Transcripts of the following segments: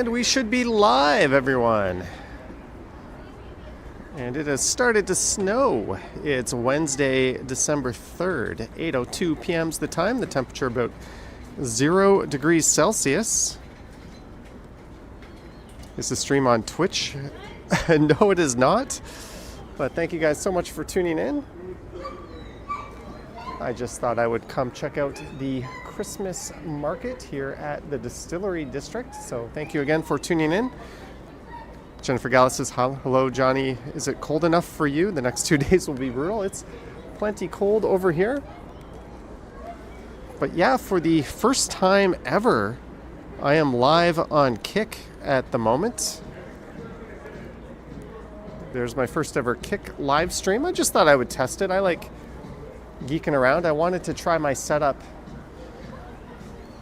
And we should be live, everyone. And it has started to snow. It's Wednesday, December 3rd. 8:02 p.m. is the time. The temperature about 0 degrees Celsius. Is the stream on Twitch? No, it is not. But thank you guys so much for tuning in. I just thought I would come check out the Christmas market here at the Distillery District. So thank you again for tuning in. Jennifer Gallus says, hello, Johnny. Is it cold enough for you? The next 2 days will be brutal. It's plenty cold over here. But yeah, for the first time ever, I am live on Kick at the moment. There's my first ever Kick live stream. I just thought I would test it. I like geeking around. I wanted to try my setup,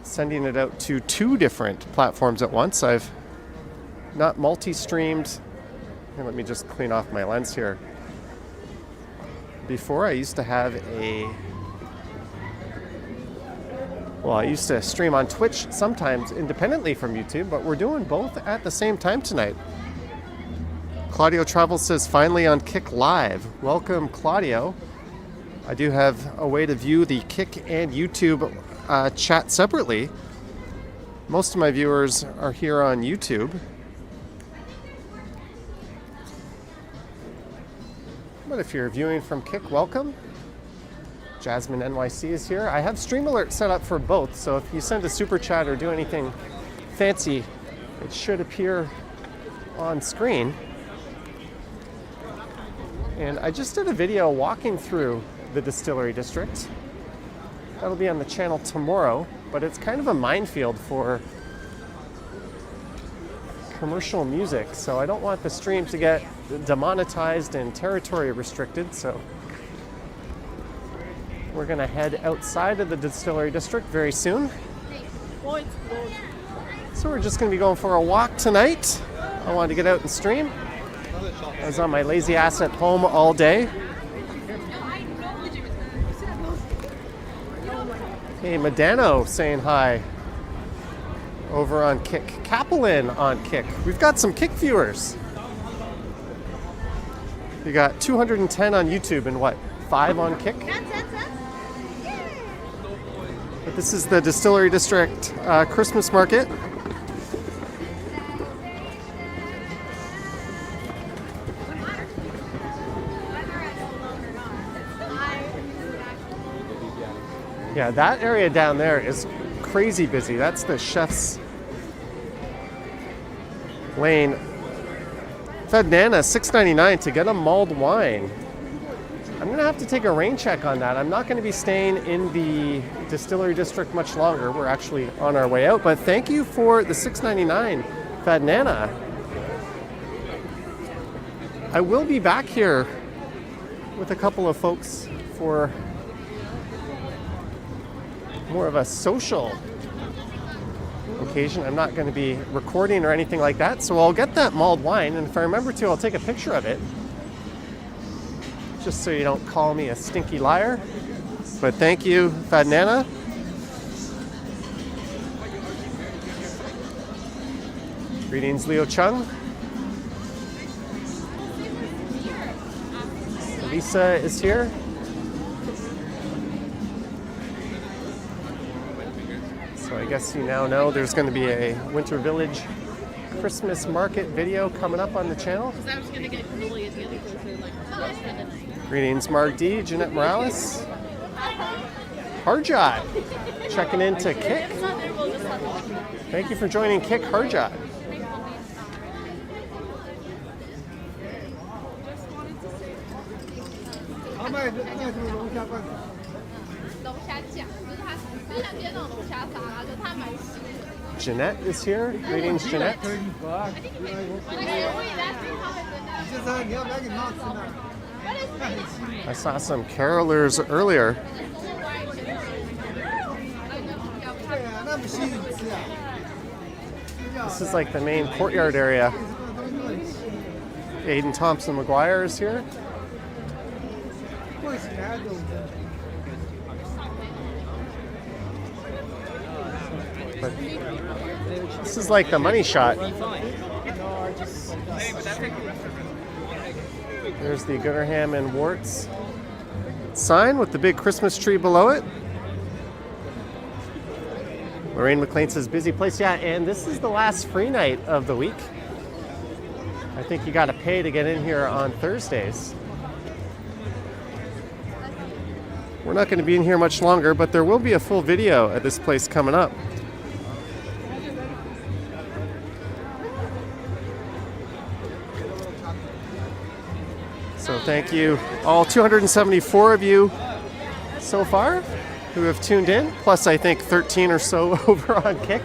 sending it out to 2 different platforms at once. I've not multi-streamed. And let me just clean off my lens here. Before, I used to have I used to stream on Twitch sometimes independently from YouTube, but we're doing both at the same time tonight. Claudio Travel says, finally on Kick Live. Welcome, Claudio. I do have a way to view the Kick and YouTube chat separately. Most of my viewers are here on YouTube. But if you're viewing from Kick, welcome. Jasmine NYC is here. I have Stream Alert set up for both, so if you send a super chat or do anything fancy, it should appear on screen. And I just did a video walking through the Distillery District. That'll be on the channel tomorrow, but it's kind of a minefield for commercial music, so I don't want the stream to get demonetized and territory restricted, so we're gonna head outside of the Distillery District very soon. So we're just gonna be going for a walk tonight. I wanted to get out and stream. I was on my lazy ass at home all day. Hey, Medano saying hi over on Kick. Kaplan on Kick. We've got some Kick viewers. We got 210 on YouTube and 5 on Kick? But this is the Distillery District Christmas market. Yeah, that area down there is crazy busy. That's the chef's lane. Fednana, $6.99 to get a mulled wine. I'm going to have to take a rain check on that. I'm not going to be staying in the Distillery District much longer. We're actually on our way out. But thank you for the $6.99, Fednana. I will be back here with a couple of folks for more of a social occasion. I'm not going to be recording or anything like that, so I'll get that mulled wine, and if I remember to, I'll take a picture of it, just so you don't call me a stinky liar. But thank you, Fadnana. Greetings, Leo Chung. Lisa is here. So I guess you now know there's going to be a Winter Village Christmas market video coming up on the channel. Greetings, Mark D, Jeanette Morales. Harjot, checking into Kick. Thank you for joining Kick, Harjot. Jeanette is here. Greetings, Jeanette. I saw some carolers earlier. This is like the main courtyard area. Aiden Thompson McGuire is here. But this is like the money shot. There's the Gooderham and Warts sign with the big Christmas tree below it. Lorraine McLean says busy place. Yeah, and this is the last free night of the week. I think you got to pay to get in here on Thursdays. We're not going to be in here much longer, but there will be a full video at this place coming up. So thank you, all 274 of you so far who have tuned in, plus I think 13 or so over on Kick.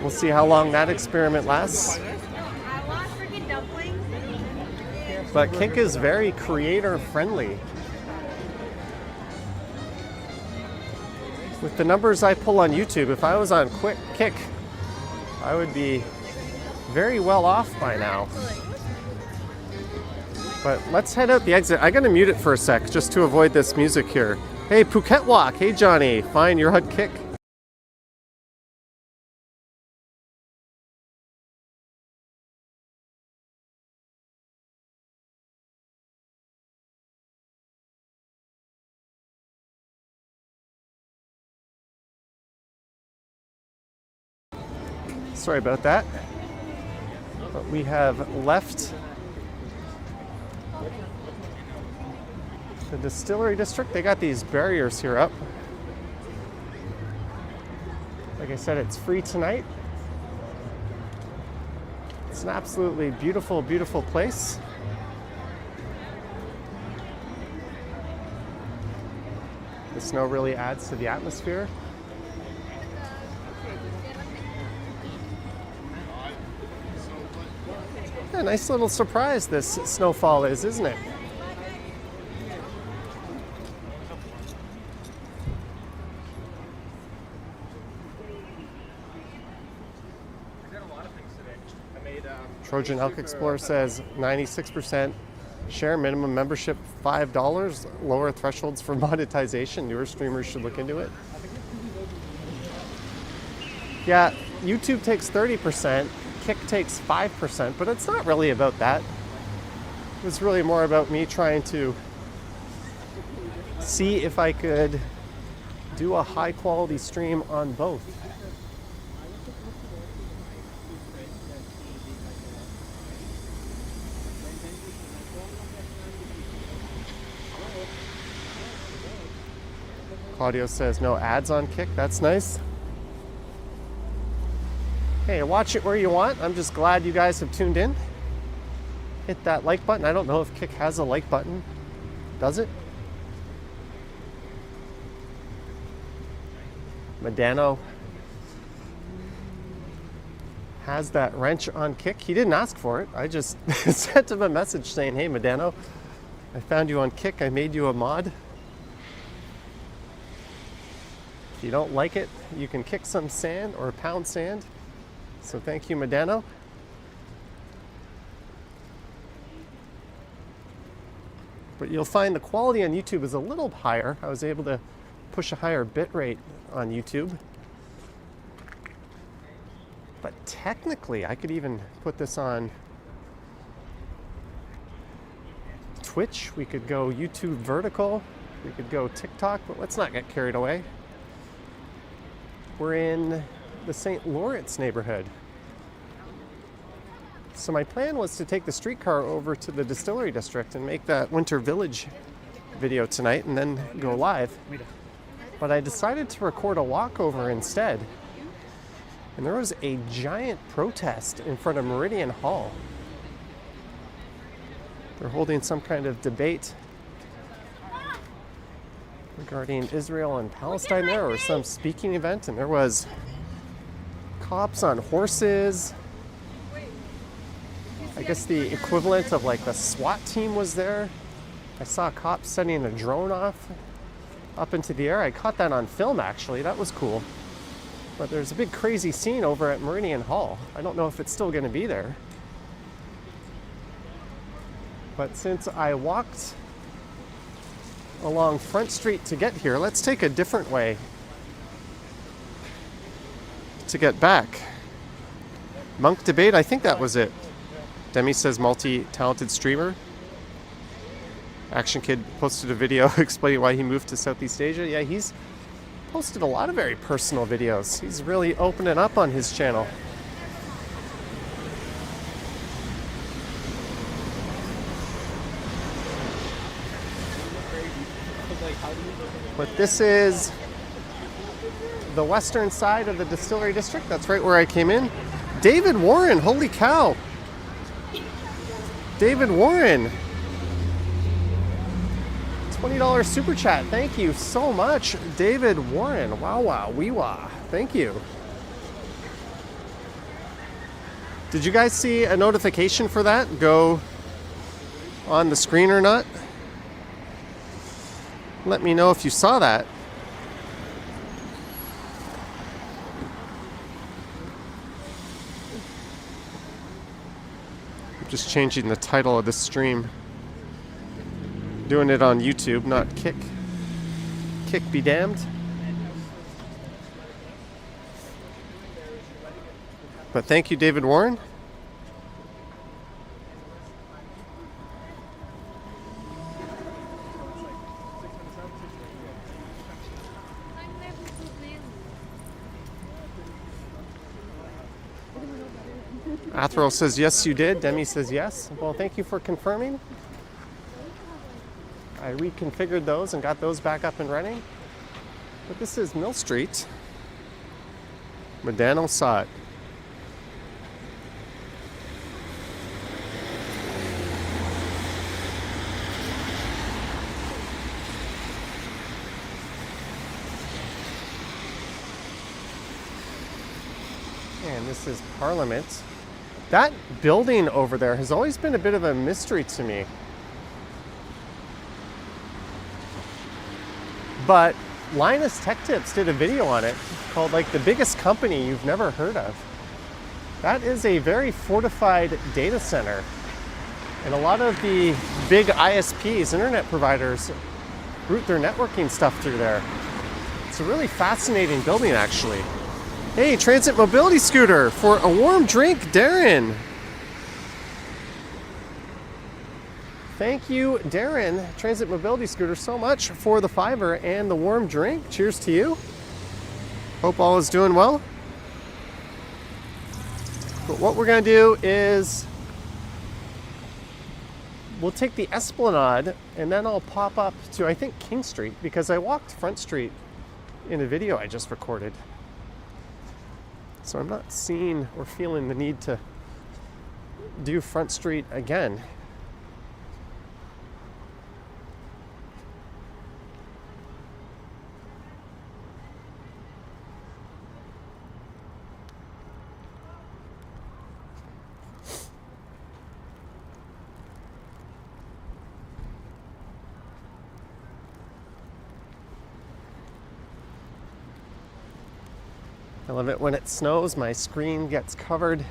We'll see how long that experiment lasts. But Kick is very creator friendly. With the numbers I pull on YouTube, if I was on Kick, I would be very well off by now. But let's head out the exit. I gotta mute it for a sec just to avoid this music here. Hey, Phuket Walk. Hey, Johnny. Fine, you're on Kick. Sorry about that. But we have left the Distillery District. They got these barriers here up. Like I said, it's free tonight. It's an absolutely beautiful, beautiful place. The snow really adds to the atmosphere. A nice little surprise this snowfall is, isn't it? Trojan Elk Explorer says 96% share, minimum membership $5, lower thresholds for monetization. Newer streamers should look into it. Yeah, YouTube takes 30%, Kick takes 5%, but it's not really about that. It was really more about me trying to see if I could do a high quality stream on both. Claudio says no ads on Kick. That's nice. Hey, watch it where you want. I'm just glad you guys have tuned in. Hit that like button. I don't know if Kick has a like button. Does it? Medano has that wrench on Kick. He didn't ask for it. I just sent him a message saying, hey, Medano, I found you on Kick. I made you a mod. If you don't like it, you can kick some sand or pound sand. So thank you, Medano. But you'll find the quality on YouTube is a little higher. I was able to push a higher bit rate on YouTube. But technically, I could even put this on Twitch. We could go YouTube vertical. We could go TikTok, but let's not get carried away. We're in the St. Lawrence neighborhood. So my plan was to take the streetcar over to the Distillery District and make that Winter Village video tonight and then go live. But I decided to record a walkover instead. And there was a giant protest in front of Meridian Hall. They're holding some kind of debate regarding Israel and Palestine there, or some speaking event, and there was cops on horses. I guess the equivalent of like the SWAT team was there. I saw cops sending a drone off up into the air. I caught that on film actually, that was cool. But there's a big crazy scene over at Meridian Hall. I don't know if it's still gonna be there. But since I walked along Front Street to get here, let's take a different way. to get back. Monk debate, I think that was it. Demi says multi-talented streamer. Action Kid posted a video explaining why he moved to Southeast Asia. Yeah, he's posted a lot of very personal videos. He's really opening up on his channel. But this is the western side of the Distillery District. That's right where I came in. David Warren, holy cow. David Warren. $20 super chat. Thank you so much, David Warren. Wow, wow, wee wah. Thank you. Did you guys see a notification for that go on the screen or not? Let me know if you saw that. I'm just changing the title of the stream. Doing it on YouTube, not Kick. Kick be damned. But thank you, David Warren. Athro says, yes, you did. Demi says, yes. Well, thank you for confirming. I reconfigured those and got those back up and running. But this is Mill Street. Medano saw it. And this is Parliament. That building over there has always been a bit of a mystery to me. But Linus Tech Tips did a video on it called like the biggest company you've never heard of. That is a very fortified data center. And a lot of the big ISPs, internet providers, route their networking stuff through there. It's a really fascinating building, actually. Hey, Transit Mobility Scooter for a warm drink, Darren. Thank you, Darren, Transit Mobility Scooter, so much for the $5 and the warm drink. Cheers to you. Hope all is doing well. But what we're going to do is we'll take the Esplanade and then I'll pop up to, I think, King Street, because I walked Front Street in a video I just recorded. So I'm not seeing or feeling the need to do Front Street again. I love it when it snows, my screen gets covered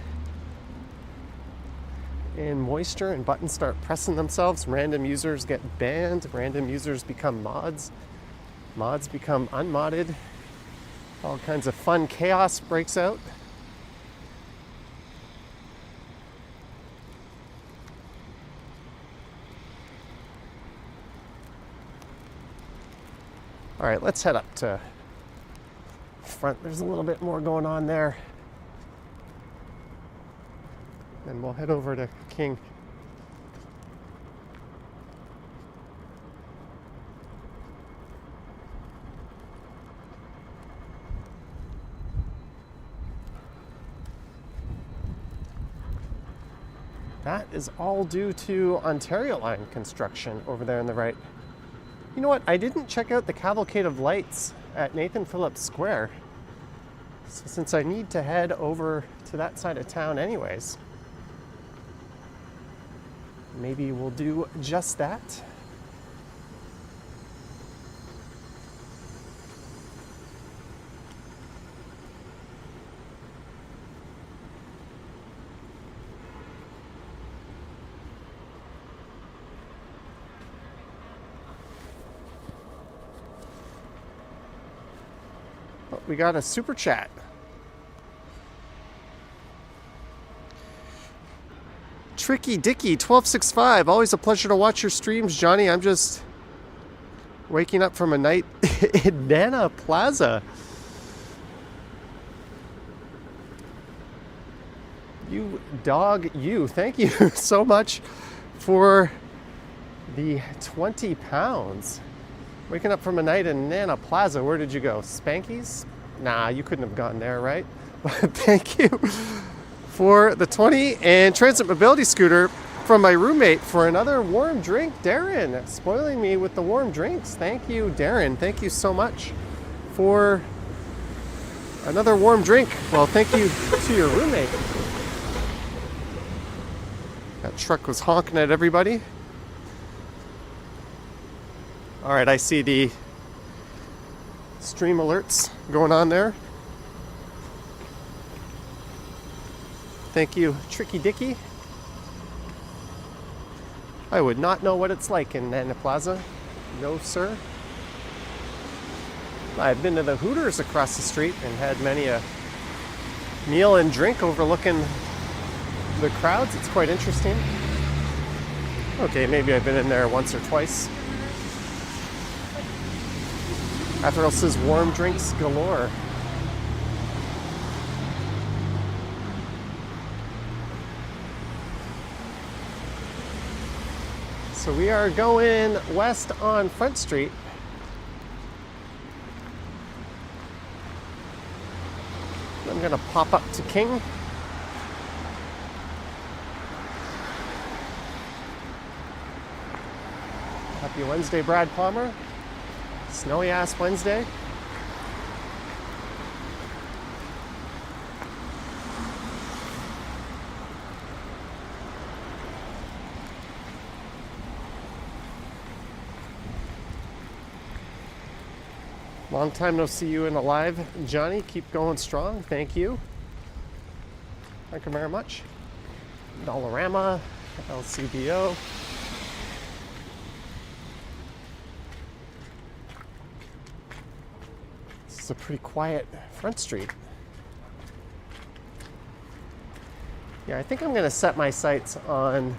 in moisture and buttons start pressing themselves. Random users get banned, random users become mods, mods become unmodded. All kinds of fun chaos breaks out. All right, let's head up to front. There's a little bit more going on there. Then we'll head over to King. That is all due to Ontario Line construction over there on the right. You know what? I didn't check out the cavalcade of lights at Nathan Phillips Square. So since I need to head over to that side of town anyways, maybe we'll do just that. We got a super chat Tricky Dicky 1265. Always a pleasure to watch your streams, Johnny. I'm just waking up from a night in Nana Plaza. You dog, you. Thank you so much for the 20 pounds. Waking up from a night in Nana Plaza. Where did you go? Spanky's? Nah, you couldn't have gone there, right? But thank you for the 20 and Transit Mobility Scooter from my roommate for another warm drink. Darren, spoiling me with the warm drinks. Thank you, Darren. Thank you so much for another warm drink. Well, thank you to your roommate. That truck was honking at everybody. All right, I see the stream alerts going on there. Thank you, Tricky Dicky. I would not know what it's like in Nana Plaza. No, sir. I've been to the Hooters across the street and had many a meal and drink overlooking the crowds. It's quite interesting. Okay, maybe I've been in there once or twice. After says warm drinks galore. So we are going west on Front Street. I'm gonna pop up to King. Happy Wednesday, Brad Palmer. Snowy ass Wednesday. Long time no see you in a live, Johnny. Keep going strong. Thank you. Thank you very much. Dollarama, LCBO. This is a pretty quiet Front Street. Yeah, I think I'm going to set my sights on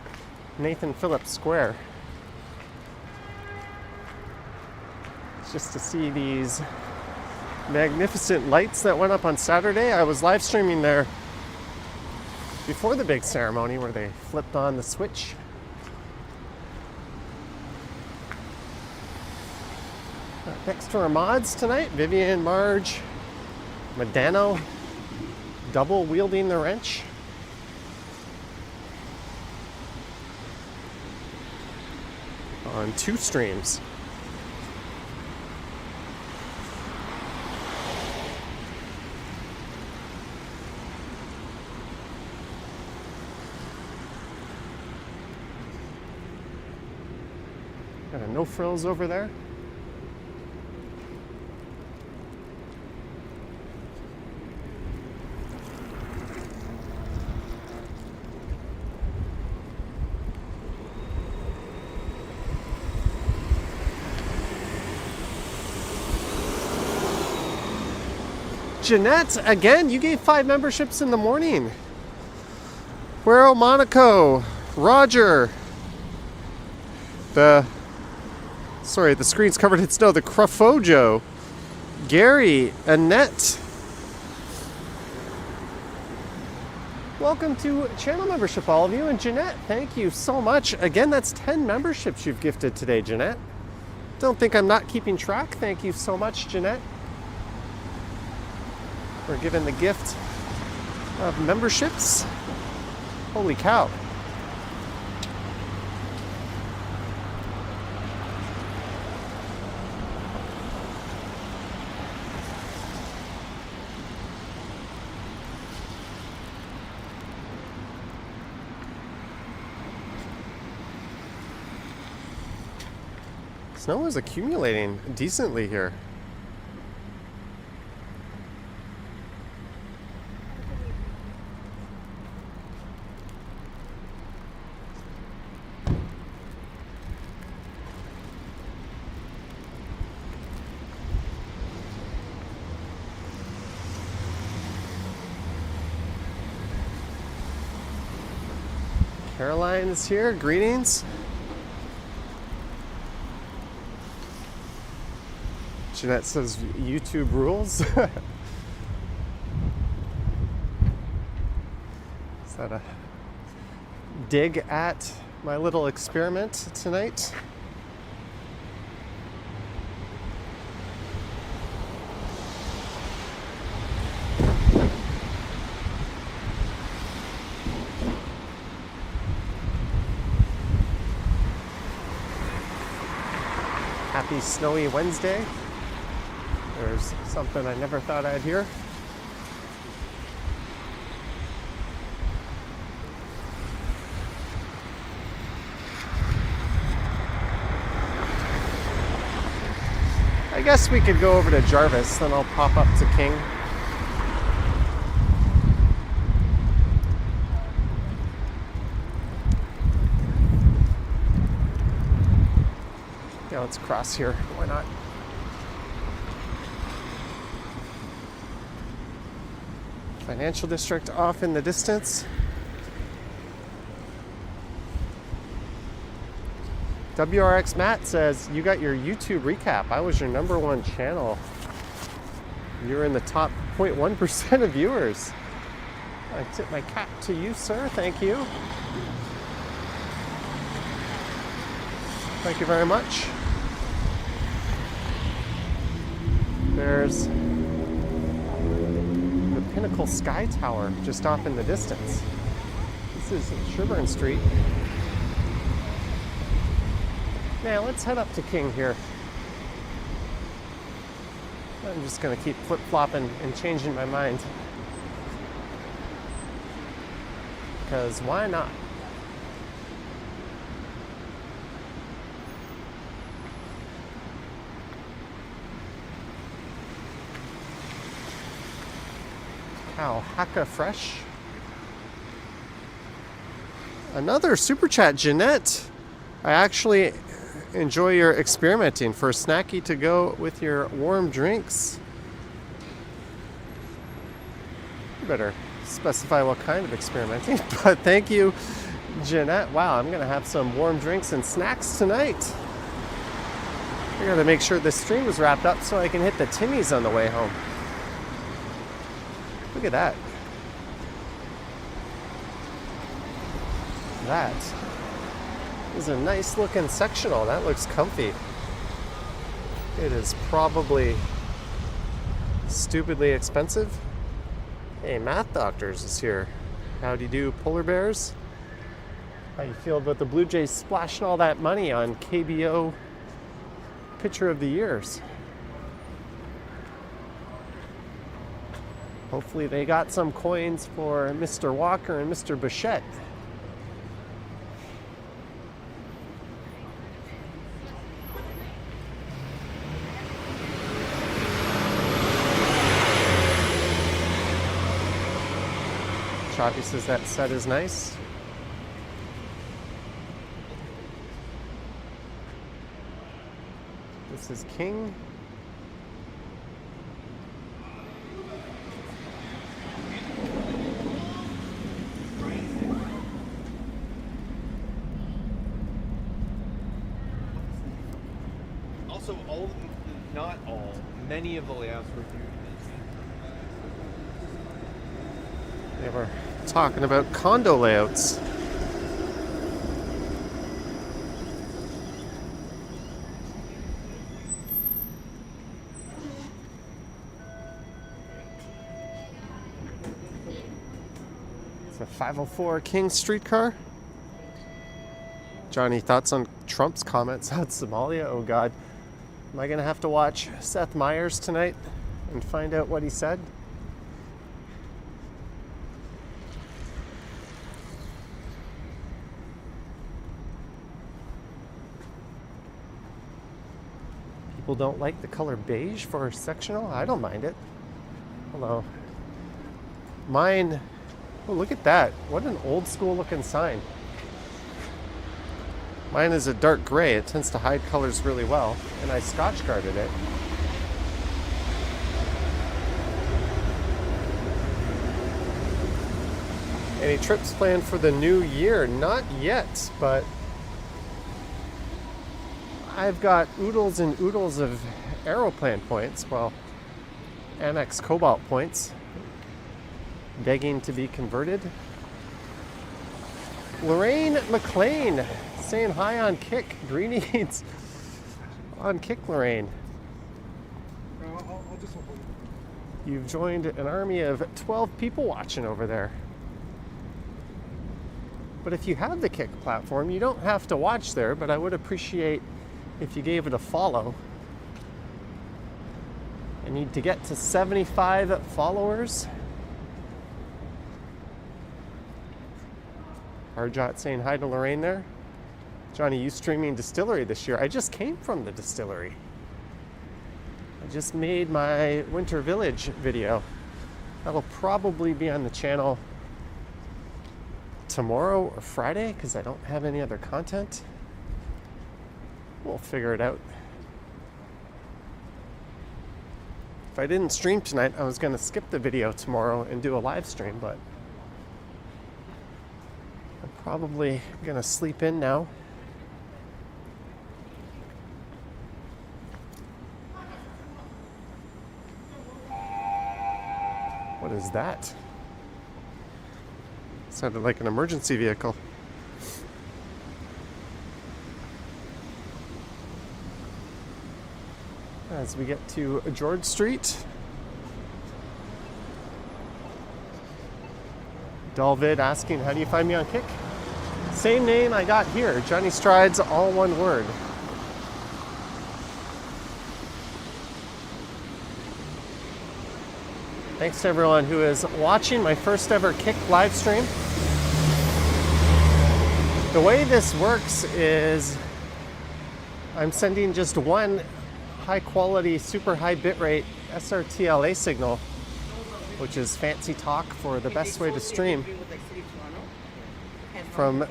Nathan Phillips Square. Just to see these magnificent lights that went up on Saturday. I was live streaming there before the big ceremony where they flipped on the switch. Next to our mods tonight, Vivian, Marge, Medano, double wielding the wrench. On 2 streams. Got a no frills over there. Jeanette, again, you gave 5 memberships in the morning. Guero Monaco, Roger, the screen's covered in snow. The Crufojo, Gary, Annette. Welcome to channel membership, all of you. And Jeanette, thank you so much. Again, that's 10 memberships you've gifted today, Jeanette. Don't think I'm not keeping track. Thank you so much, Jeanette. We're given the gift of memberships. Holy cow. Snow is accumulating decently here. Caroline is here. Greetings. Jeanette says YouTube rules. Is that a dig at my little experiment tonight? Happy snowy Wednesday. There's something I never thought I'd hear. I guess we could go over to Jarvis, then I'll pop up to King. Yeah, let's cross here. Why not? Financial District off in the distance. WRX Matt says, you got your YouTube recap. I was your #1 channel. You're in the top 0.1% of viewers. I tip my cap to you, sir. Thank you. Thank you very much. There's the Pinnacle Sky Tower just off in the distance. This is Sherburne Street. Now let's head up to King here. I'm just gonna keep flip-flopping and changing my mind. Because why not? Alpaca Fresh. Another super chat, Jeanette. I actually enjoy your experimenting for snacky to go with your warm drinks. You better specify what kind of experimenting. But thank you, Jeanette. Wow, I'm gonna have some warm drinks and snacks tonight. I gotta make sure this stream is wrapped up so I can hit the Timmy's on the way home. Look at that. That is a nice looking sectional. That looks comfy. It is probably stupidly expensive. Hey, Math Doctors is here. Howdy do, polar bears. How you feel about the Blue Jays splashing all that money on KBO Pitcher of the Years? Hopefully they got some coins for Mr. Walker and Mr. Bichette. Choppy says that set is nice. This is King. Also, not all, many of the layouts were huge. They were talking about condo layouts. It's a 504 King streetcar. Johnny, thoughts on Trump's comments out Somalia? Oh God. Am I going to have to watch Seth Meyers tonight and find out what he said? People don't like the color beige for sectional? I don't mind it. Hello. Mine, oh, look at that. What an old school looking sign. Mine is a dark gray. It tends to hide colors really well, and I Scotch guarded it. Any trips planned for the new year? Not yet, but I've got oodles and oodles of Aeroplan points, well, Amex Cobalt points, begging to be converted. Lorraine McLean saying hi on Kick. Greetings on Kick, Lorraine. You've joined an army of 12 people watching over there. But if you have the Kick platform, you don't have to watch there, but I would appreciate if you gave it a follow. I need to get to 75 followers. Arjot saying hi to Lorraine there. Johnny, you streaming Distillery this year? I just came from the Distillery. I just made my Winter Village video. That'll probably be on the channel tomorrow or Friday because I don't have any other content. We'll figure it out. If I didn't stream tonight, I was going to skip the video tomorrow and do a live stream, but I'm probably going to sleep in now. What is that? Sounded like an emergency vehicle. As we get to George Street. Dalvid asking, how do you find me on Kick? Same name I got here, Johnny Strides, all one word. Thanks to everyone who is watching my first ever Kick live stream. The way this works is I'm sending just one high quality, super high bitrate SRTLA signal, which is fancy talk for the best way to stream, from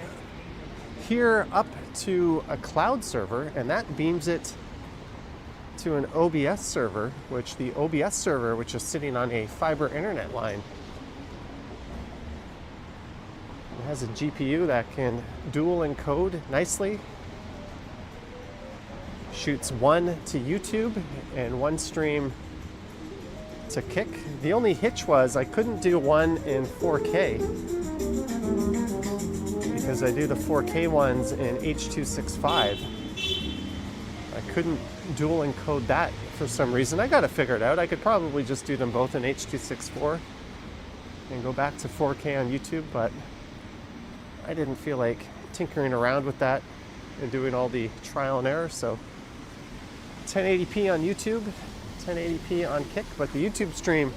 here up to a cloud server, and that beams it to an OBS server, which the OBS server, which is sitting on a fiber internet line, it has a GPU that can dual encode nicely, shoots one to YouTube and one stream to Kick. The only hitch was I couldn't do one in 4K because I do the 4K ones in H.265. I couldn't dual encode that for some reason. I got to figure it out. I could probably just do them both in H.264 and go back to 4K on YouTube, but I didn't feel like tinkering around with that and doing all the trial and error, so 1080p on YouTube, 1080p on Kick, but the YouTube stream,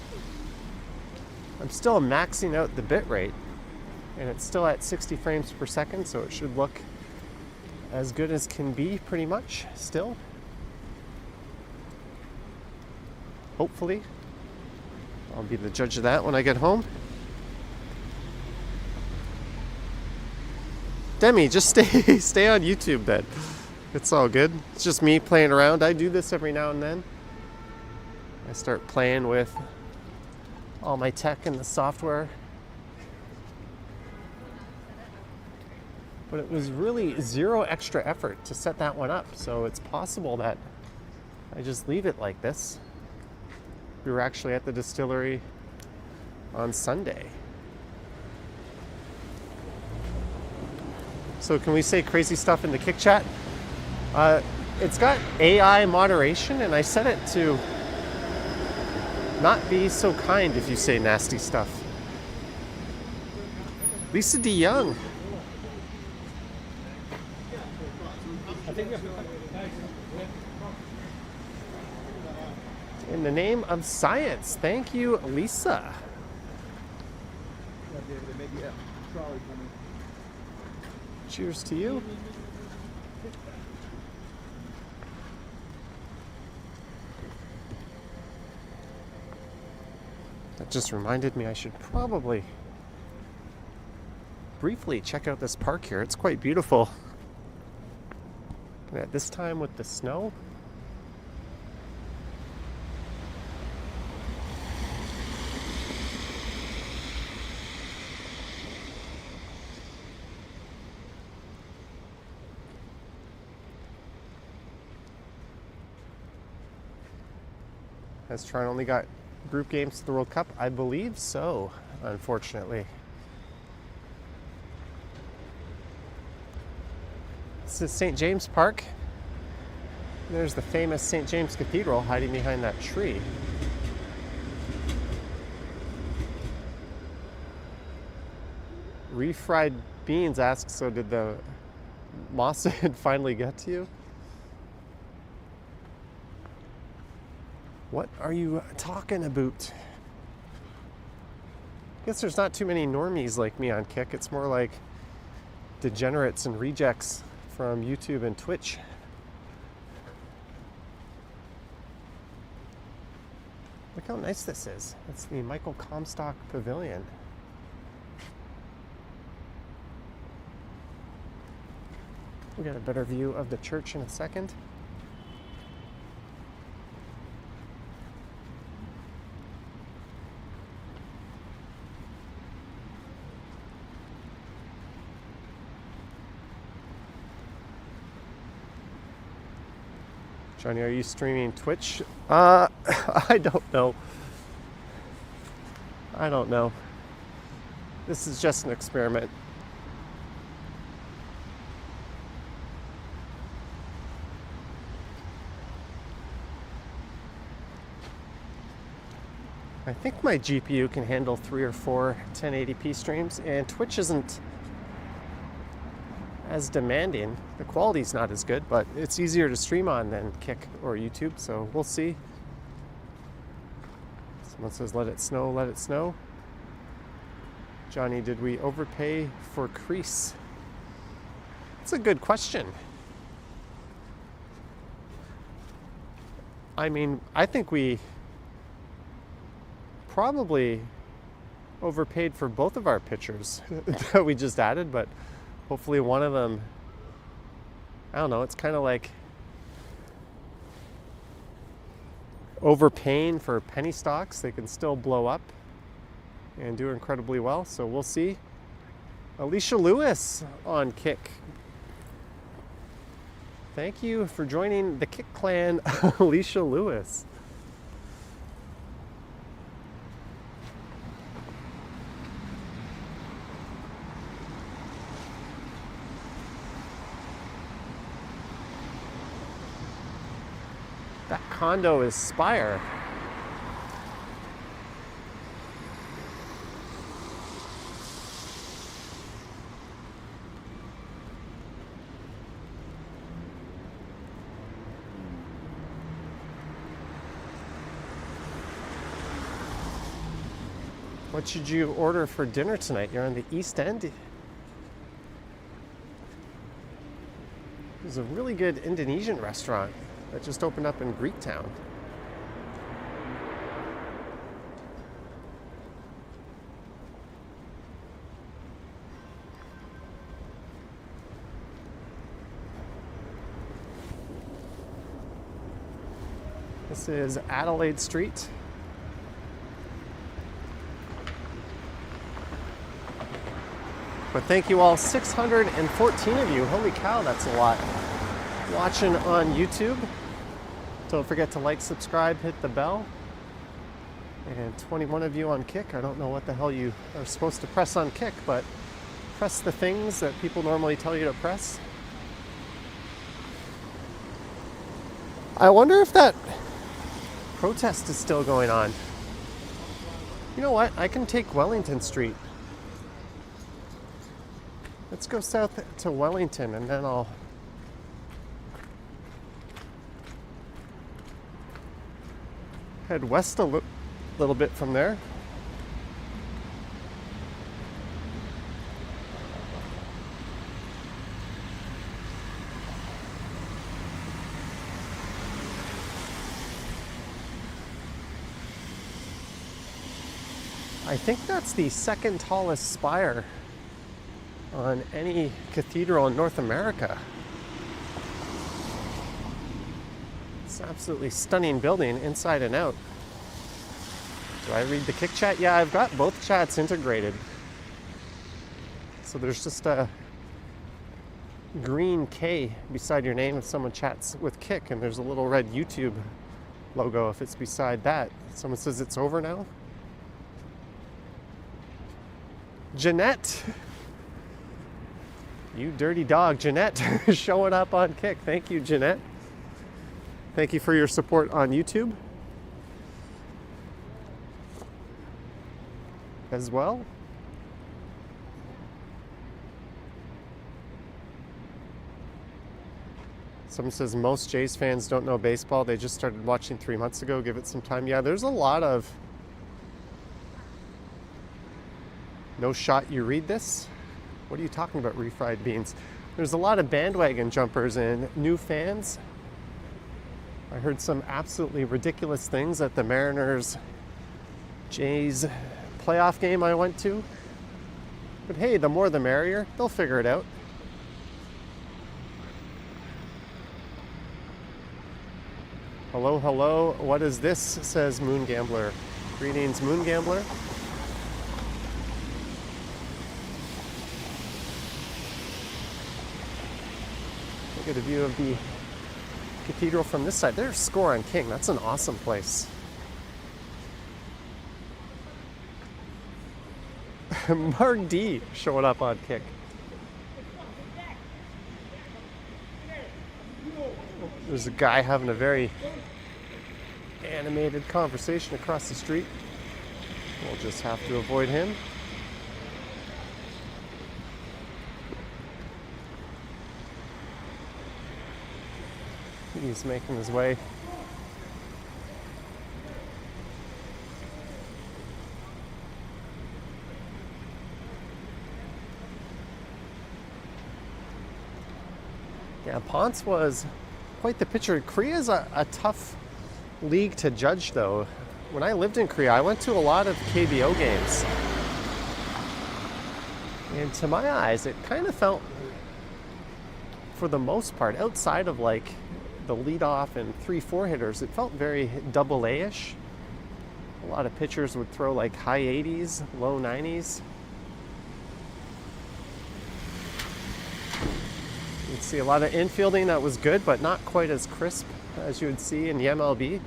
I'm still maxing out the bitrate, and it's still at 60 frames per second, so it should look as good as can be pretty much still. Hopefully. I'll be the judge of that when I get home. Demi, just stay on YouTube then. It's all good. It's just me playing around. I do this every now and then. I start playing with all my tech and the software. But it was really zero extra effort to set that one up, so it's possible that I just leave it like this. We were actually at the distillery on Sunday. So can we say crazy stuff in the Kick chat? It's got AI moderation, and I set it to not be so kind if you say nasty stuff. Lisa D. Young. In the name of science. Thank you, Lisa. Cheers to you. That just reminded me I should probably briefly check out this park here. It's quite beautiful. And at this time with the snow, Has Toronto only got group games to the World Cup? I believe so, unfortunately. This is St. James Park. There's the famous St. James Cathedral hiding behind that tree. Refried Beans asks, so did the Mossad finally get to you? What are you talking about? I guess there's not too many normies like me on Kick. It's more like degenerates and rejects from YouTube and Twitch. Look how nice this is. It's the Michael Comstock Pavilion. We'll get a better view of the church in a second. Johnny, are you streaming Twitch? I don't know. I don't know. This is just an experiment. I think my GPU can handle 3 or 4 1080p streams, and Twitch isn't as demanding. The quality's not as good, but it's easier to stream on than Kick or YouTube, so we'll see. Someone says, let it snow, let it snow. Johnny, did we overpay for Crease? That's a good question. I mean, I think we probably overpaid for both of our pictures that we just added, but hopefully one of them, I don't know, it's kind of like overpaying for penny stocks. They can still blow up and do incredibly well, so we'll see. Alicia Lewis on Kick. Thank you for joining the Kick clan, Alicia Lewis. That condo is Spire. What should you order for dinner tonight? You're on the East End. There's a really good Indonesian restaurant that just opened up in Greektown. This is Adelaide Street. But thank you all, 614 of you. Holy cow, that's a lot. Watching on YouTube. Don't forget to like, subscribe, hit the bell. And 21 of you on Kick. I don't know what the hell you are supposed to press on Kick, but press the things that people normally tell you to press. I wonder if that protest is still going on. You know what? I can take Wellington Street. Let's go south to Wellington and then I'll head west a little bit from there. I think that's the second tallest spire on any cathedral in North America. It's an absolutely stunning building inside and out. Do I read the Kick chat? Yeah, I've got both chats integrated. So there's just a green K beside your name if someone chats with Kick, and there's a little red YouTube logo if it's beside that. Someone says it's over now. Jeanette. You dirty dog, Jeanette, showing up on Kick. Thank you, Jeanette. Thank you for your support on YouTube as well. Someone says most Jays fans don't know baseball. They just started watching 3 months ago. Give it some time. Yeah, there's a lot of no shot you read this. What are you talking about, refried beans? There's a lot of bandwagon jumpers and new fans. I heard some absolutely ridiculous things at the Mariners Jays playoff game I went to. But hey, the more the merrier. They'll figure it out. Hello, hello. What is this? Says Moon Gambler. Greetings, Moon Gambler. Get a view of the cathedral from this side. There's Score on King. That's an awesome place. Mark D showing up on Kick. There's a guy having a very animated conversation across the street. We'll just have to avoid him. He's making his way. Yeah, Ponce was quite the pitcher. Korea's a tough league to judge, though. When I lived in Korea, I went to a lot of KBO games. And to my eyes, it kind of felt, for the most part, outside of like the leadoff and 3-4 hitters, it felt very double A-ish. A lot of pitchers would throw like high 80s, low 90s. You'd see a lot of infielding that was good, but not quite as crisp as you would see in the MLB.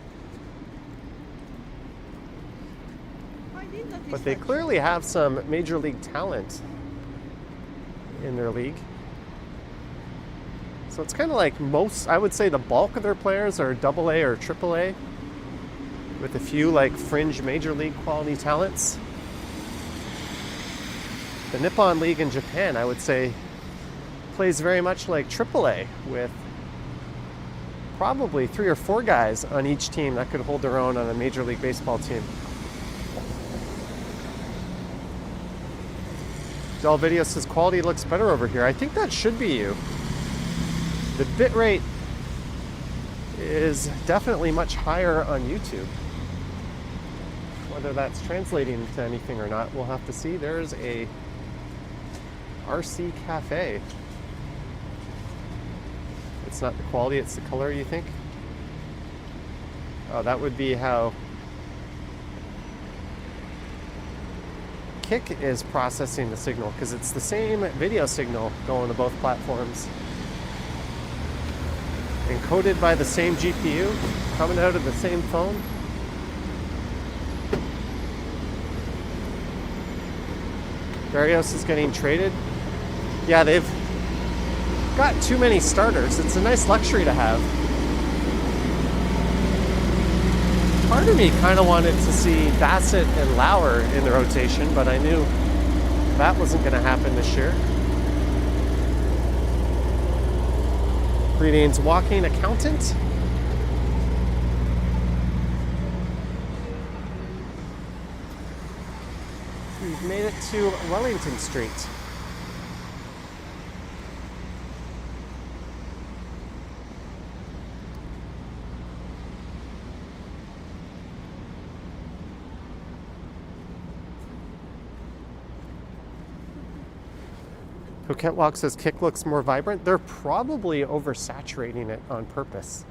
But they clearly have some major league talent in their league. So it's kind of like most, I would say the bulk of their players are AA or AAA, with a few like fringe major league quality talents. The Nippon League in Japan, I would say, plays very much like AAA, with probably 3 or 4 guys on each team that could hold their own on a major league baseball team. Del Video says quality looks better over here. I think that should be you. The bit rate is definitely much higher on YouTube. Whether that's translating into anything or not, we'll have to see. There's a RC Cafe. It's not the quality, it's the color, you think? Oh, that would be how Kick is processing the signal, because it's the same video signal going to both platforms. Encoded by the same GPU, coming out of the same phone. Barrios is getting traded. Yeah, they've got too many starters. It's a nice luxury to have. Part of me kind of wanted to see Bassett and Lauer in the rotation, but I knew that wasn't going to happen this year. Greetings, walking accountant. We've made it to Wellington Street. Coquette Walk says Kick looks more vibrant. They're probably oversaturating it on purpose.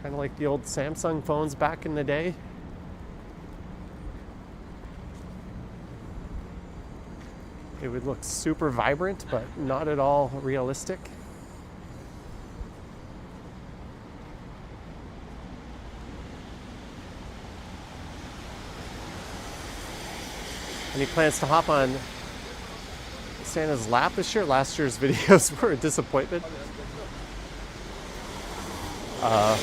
Kind of like the old Samsung phones back in the day. It would look super vibrant, but not at all realistic. Any plans to hop on Santa's lap this year? Last year's videos were a disappointment. No.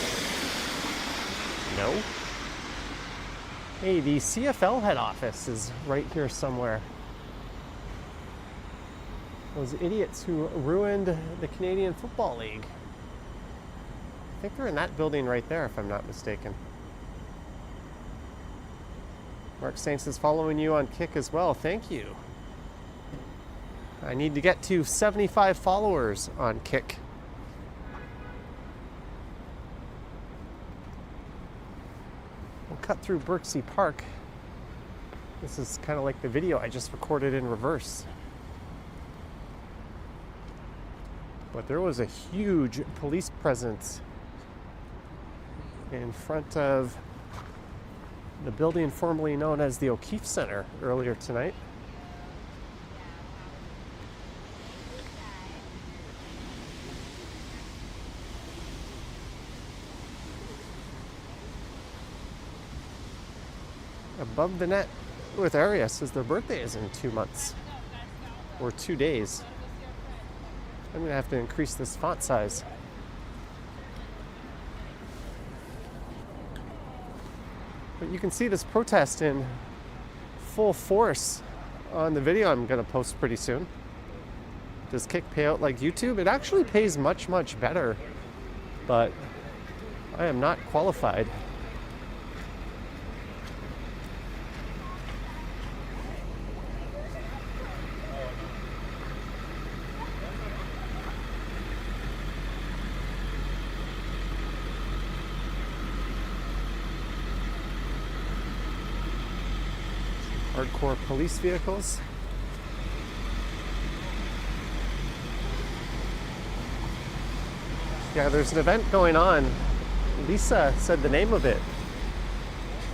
Hey, the CFL head office is right here somewhere. Those idiots who ruined the Canadian Football League. I think they're in that building right there, if I'm not mistaken. Mark Saints is following you on Kick as well. Thank you. I need to get to 75 followers on Kick. We'll cut through Birksea Park. This is kind of like the video I just recorded in reverse. But there was a huge police presence in front of the building formerly known as the O'Keefe Center earlier tonight. Above the net with Aria says their birthday is in 2 months or 2 days. I'm gonna have to increase this font size. But you can see this protest in full force on the video I'm gonna post pretty soon. Does Kick pay out like YouTube? It actually pays much, much better, but I am not qualified. Hardcore police vehicles. Yeah, there's an event going on. Lisa said the name of it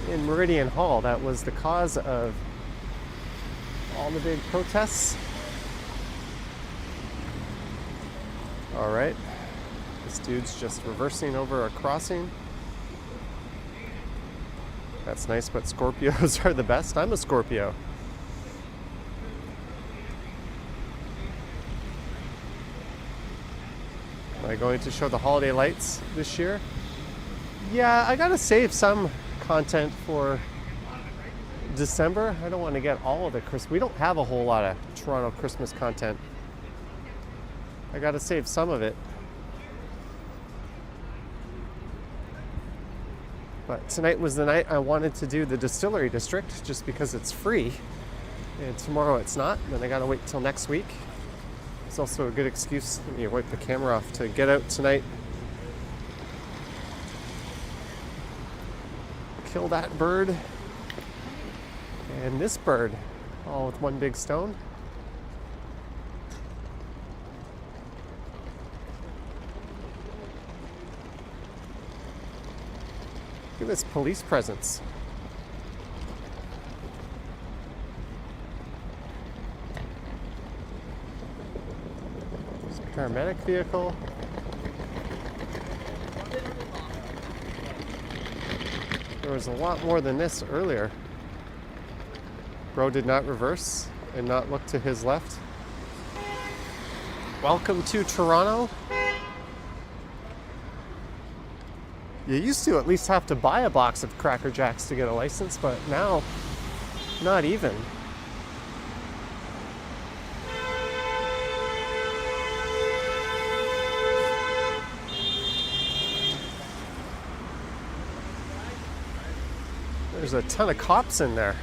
in Meridian Hall. That was the cause of all the big protests. All right, this dude's just reversing over a crossing. That's nice, but Scorpios are the best. I'm a Scorpio. Am I going to show the holiday lights this year? Yeah, I gotta save some content for December. I don't want to get all of the Christmas. We don't have a whole lot of Toronto Christmas content. I gotta save some of it. But tonight was the night I wanted to do the Distillery District just because it's free. And tomorrow it's not. Then I gotta wait till next week. It's also a good excuse, let me wipe the camera off, to get out tonight. Kill that bird. And this bird, all with one big stone. Look at this police presence. This paramedic vehicle. There was a lot more than this earlier. Bro did not reverse and not look to his left. Welcome to Toronto. You used to at least have to buy a box of Cracker Jacks to get a license, but now, not even. There's a ton of cops in there.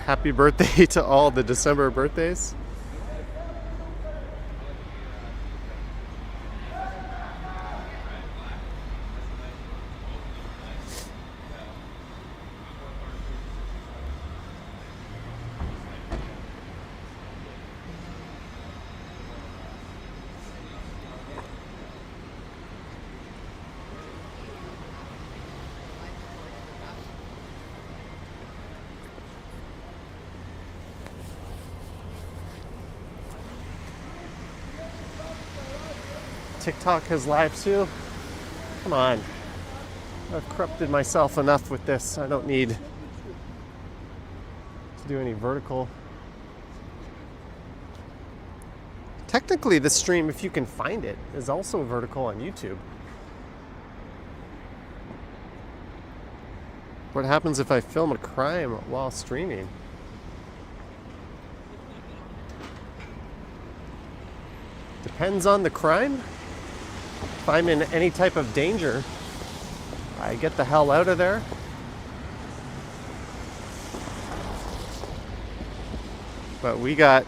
Happy birthday to all the December birthdays. TikTok has live too. Come on. I've corrupted myself enough with this. I don't need to do any vertical. Technically, this stream, if you can find it, is also vertical on YouTube. What happens if I film a crime while streaming? Depends on the crime. If I'm in any type of danger, I get the hell out of there. But we got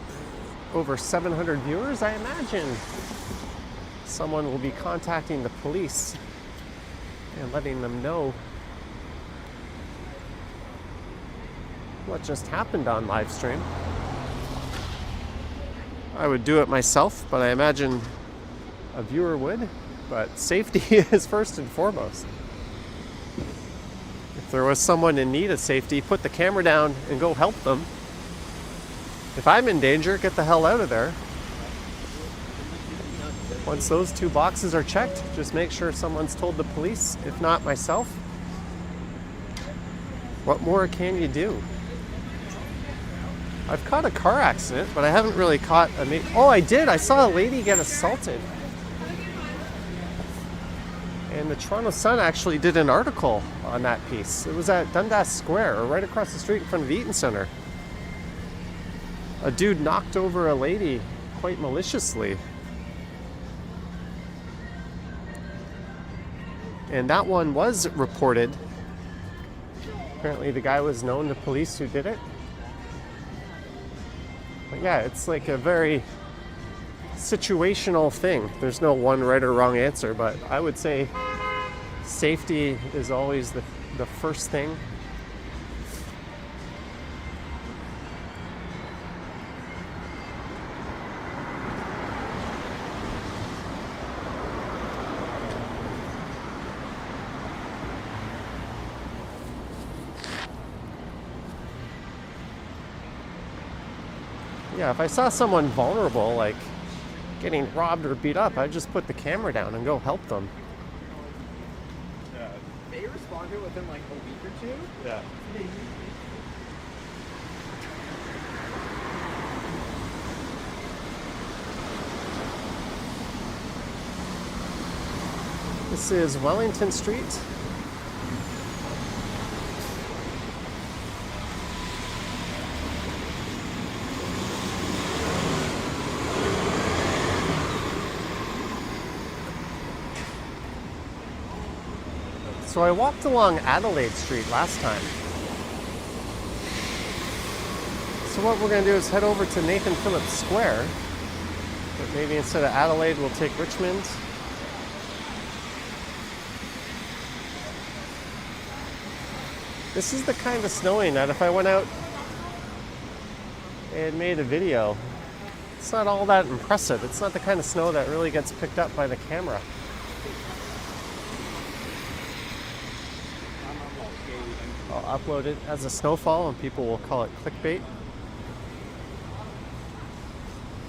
over 700 viewers. I imagine someone will be contacting the police and letting them know what just happened on live stream. I would do it myself, but I imagine a viewer would. But safety is first and foremost. If there was someone in need of safety, put the camera down and go help them. If I'm in danger, get the hell out of there. Once those two boxes are checked, just make sure someone's told the police, if not myself. What more can you do? I've caught a car accident, but I haven't really caught a... Oh, I did! I saw a lady get assaulted. And the Toronto Sun actually did an article on that piece. It was at Dundas Square, or right across the street in front of the Eaton Centre. A dude knocked over a lady quite maliciously. And that one was reported. Apparently the guy was known to police who did it. But yeah, it's like a very situational thing. There's no one right or wrong answer, but I would say safety is always the first thing. Yeah, if I saw someone vulnerable, like getting robbed or beat up, I'd just put the camera down and go help them. Yeah. They responded within like a week or two. Yeah. This is Wellington Street. So I walked along Adelaide Street last time. So what we're going to do is head over to Nathan Phillips Square. But maybe instead of Adelaide, we'll take Richmond. This is the kind of snowing that if I went out and made a video, it's not all that impressive. It's not the kind of snow that really gets picked up by the camera. I'll upload it as a snowfall and people will call it clickbait.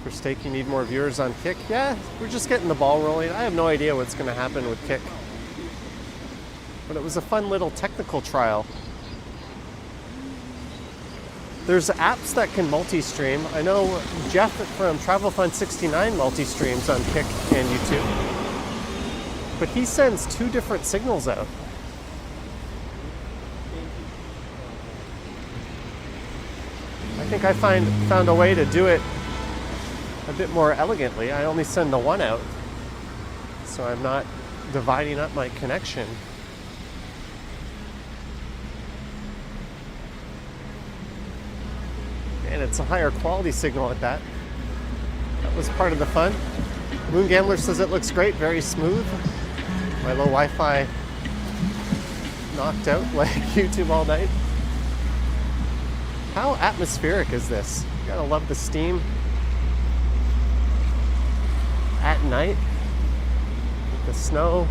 For Steak, you need more viewers on Kick. Yeah, we're just getting the ball rolling. I have no idea what's going to happen with Kick. But it was a fun little technical trial. There's apps that can multi-stream. I know Jeff from Travel Fund 69 multi-streams on Kick and YouTube. But he sends two different signals out. I think I found a way to do it a bit more elegantly. I only send the one out, so I'm not dividing up my connection. And it's a higher quality signal at that. That was part of the fun. Moon Gambler says it looks great, very smooth. My low Wi-Fi knocked out like YouTube all night. How atmospheric is this? You gotta love the steam. At night, with the snow,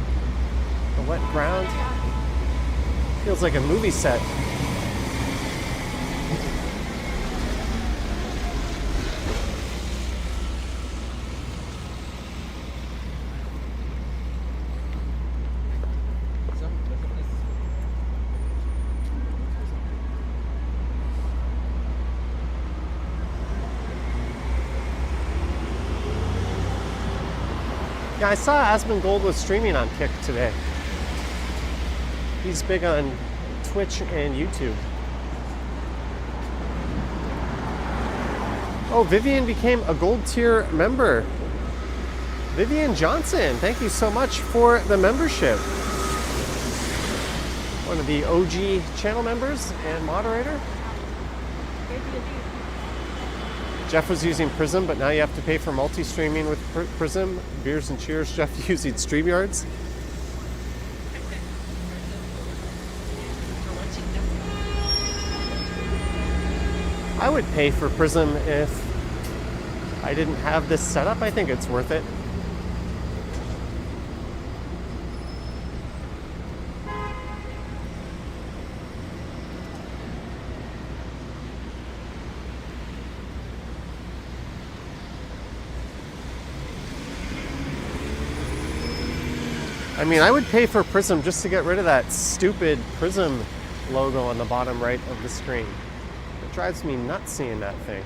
the wet ground. Feels like a movie set. Yeah, I saw Asmongold was streaming on Kick today. He's big on Twitch and YouTube. Oh, Vivian became a gold tier member. Vivian Johnson, thank you so much for the membership. One of the OG channel members and moderator. Jeff was using Prism, but now you have to pay for multi-streaming with Prism. Beers and cheers, Jeff using StreamYards. I would pay for Prism if I didn't have this setup. I think it's worth it. I mean, I would pay for Prism just to get rid of that stupid Prism logo on the bottom right of the screen. It drives me nuts seeing that thing.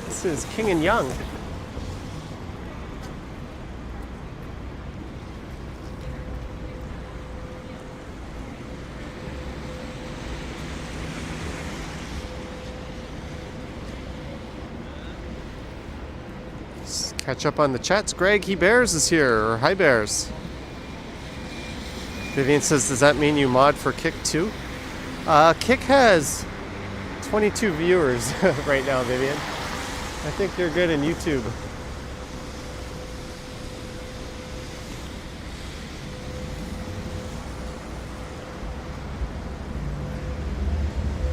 This is King and Yonge. Catch up on the chats. Greg, he Bears is here, or hi Bears. Vivian says, does that mean you mod for Kick too? Kick has 22 viewers right now, Vivian. I think you're good in YouTube.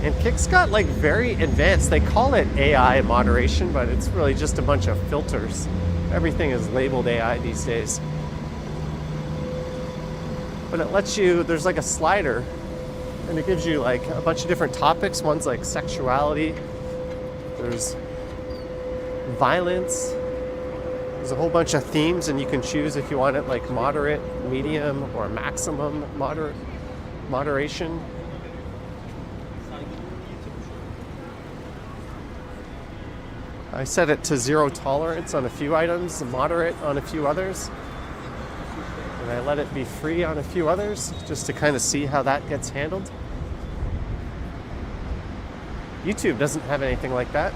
And Kick's got like very advanced, they call it AI moderation, but it's really just a bunch of filters. Everything is labeled AI these days. But it lets you, there's like a slider, and it gives you like a bunch of different topics. One's like sexuality, there's violence, there's a whole bunch of themes, and you can choose if you want it like moderate, medium, or maximum moderation. I set it to 0 tolerance on a few items, moderate on a few others. And I let it be free on a few others, just to kind of see how that gets handled. YouTube doesn't have anything like that.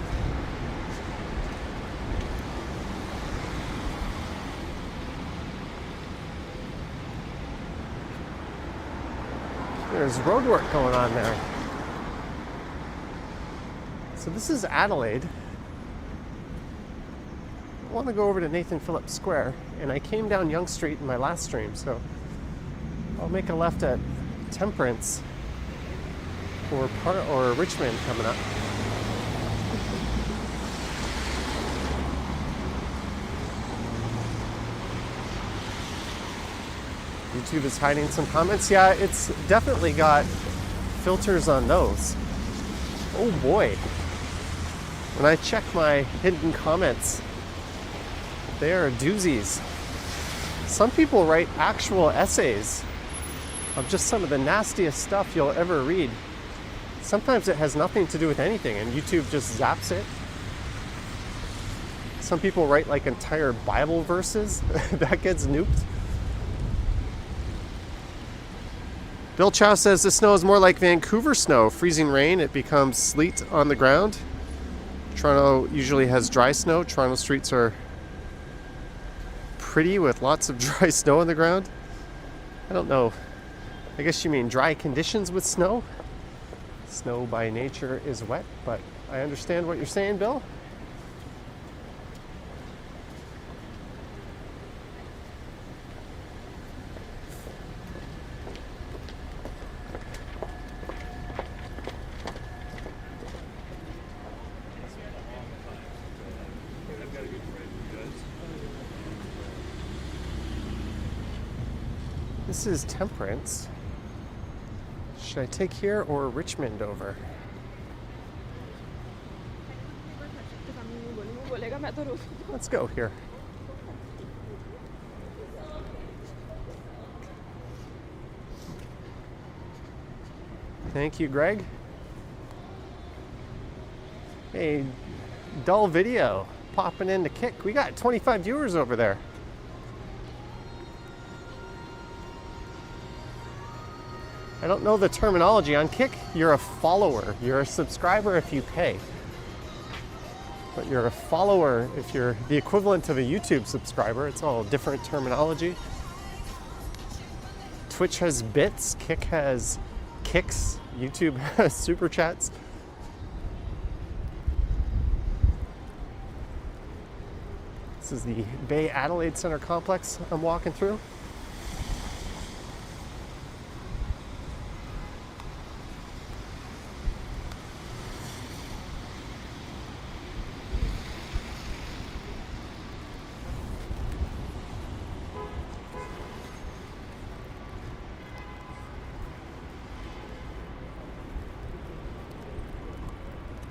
There's road work going on there. So this is Adelaide. I want to go over to Nathan Phillips Square, and I came down Yonge Street in my last stream, so I'll make a left at Temperance or Richmond coming up. YouTube is hiding some comments. Yeah, it's definitely got filters on those. Oh boy. When I check my hidden comments, they are doozies. Some people write actual essays of just some of the nastiest stuff you'll ever read. Sometimes it has nothing to do with anything, and YouTube just zaps it. Some people write like entire Bible verses. That gets nuked. Bill Chow says the snow is more like Vancouver snow. Freezing rain, it becomes sleet on the ground. Toronto usually has dry snow. Toronto streets are pretty with lots of dry snow on the ground. I don't know. I guess you mean dry conditions with snow. Snow by nature is wet, but I understand what you're saying, Bill. This is Temperance. Should I take here or Richmond over? Let's go here. Thank you, Greg. a dull video popping into Kick. We got 25 viewers over there. I don't know the terminology. On Kick, you're a follower. You're a subscriber if you pay. But you're a follower if you're the equivalent of a YouTube subscriber. It's all different terminology. Twitch has bits, Kick has kicks, YouTube has super chats. This is the Bay Adelaide Center complex I'm walking through.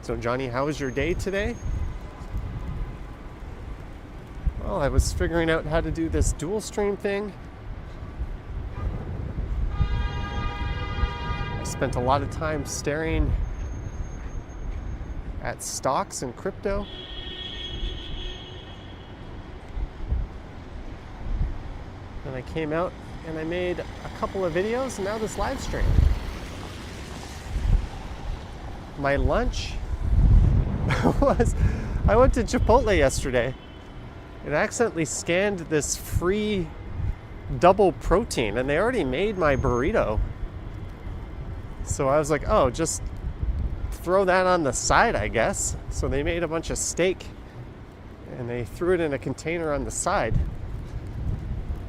So Johnny, how was your day today? Well, I was figuring out how to do this dual stream thing. I spent a lot of time staring at stocks and crypto. Then I came out and I made a couple of videos, and now this live stream. My lunch was, I went to Chipotle yesterday and accidentally scanned this free double protein, and they already made my burrito. So I was like, oh, just throw that on the side, I guess. So they made a bunch of steak and they threw it in a container on the side.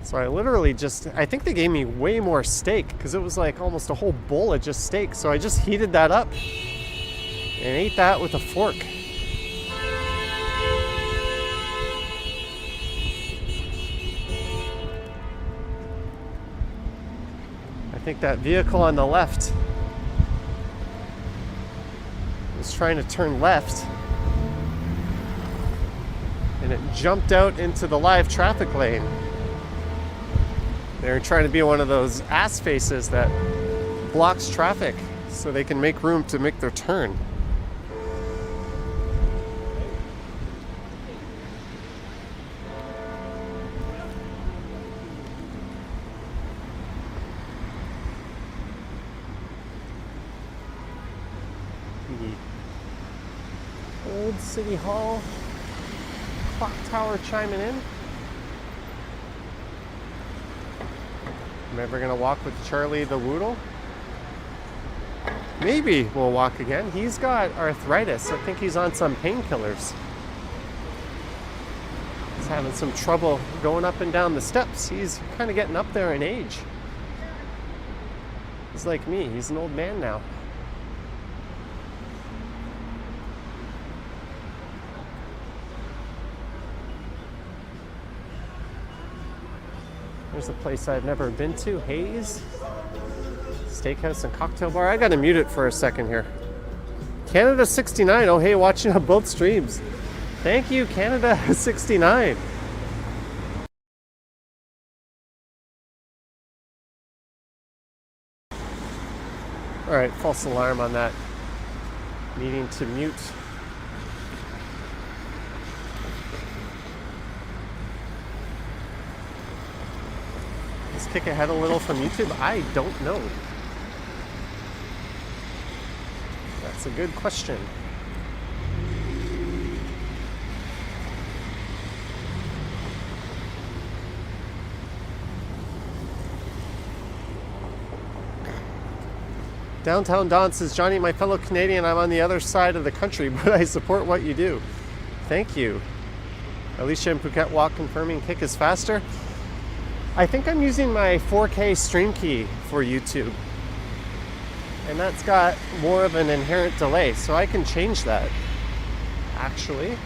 So I literally just, I think they gave me way more steak because it was like almost a whole bowl of just steak. So I just heated that up and ate that with a fork. I think that vehicle on the left was trying to turn left, and it jumped out into the live traffic lane. They're trying to be one of those ass faces that blocks traffic so they can make room to make their turn. Old City Hall clock tower chiming in. I'm ever gonna walk with Charlie the Woodle? Maybe we'll walk again. He's got arthritis. I think he's on some painkillers. He's having some trouble going up and down the steps. He's kind of getting up there in age. He's like me. He's an old man now. There's a place I've never been to, Hayes Steakhouse and Cocktail Bar. I gotta mute it for a second here. Canada 69. Oh, hey, watching on both streams. Thank you, Canada 69. All right, false alarm on that. Needing to mute. Let's kick ahead a little from YouTube. I don't know. That's a good question. Downtown Don says, Johnny, my fellow Canadian, I'm on the other side of the country, but I support what you do. Thank you. Alicia in Phuket Walk confirming Kick is faster. I think I'm using my 4K stream key for YouTube, and that's got more of an inherent delay, so I can change that, actually.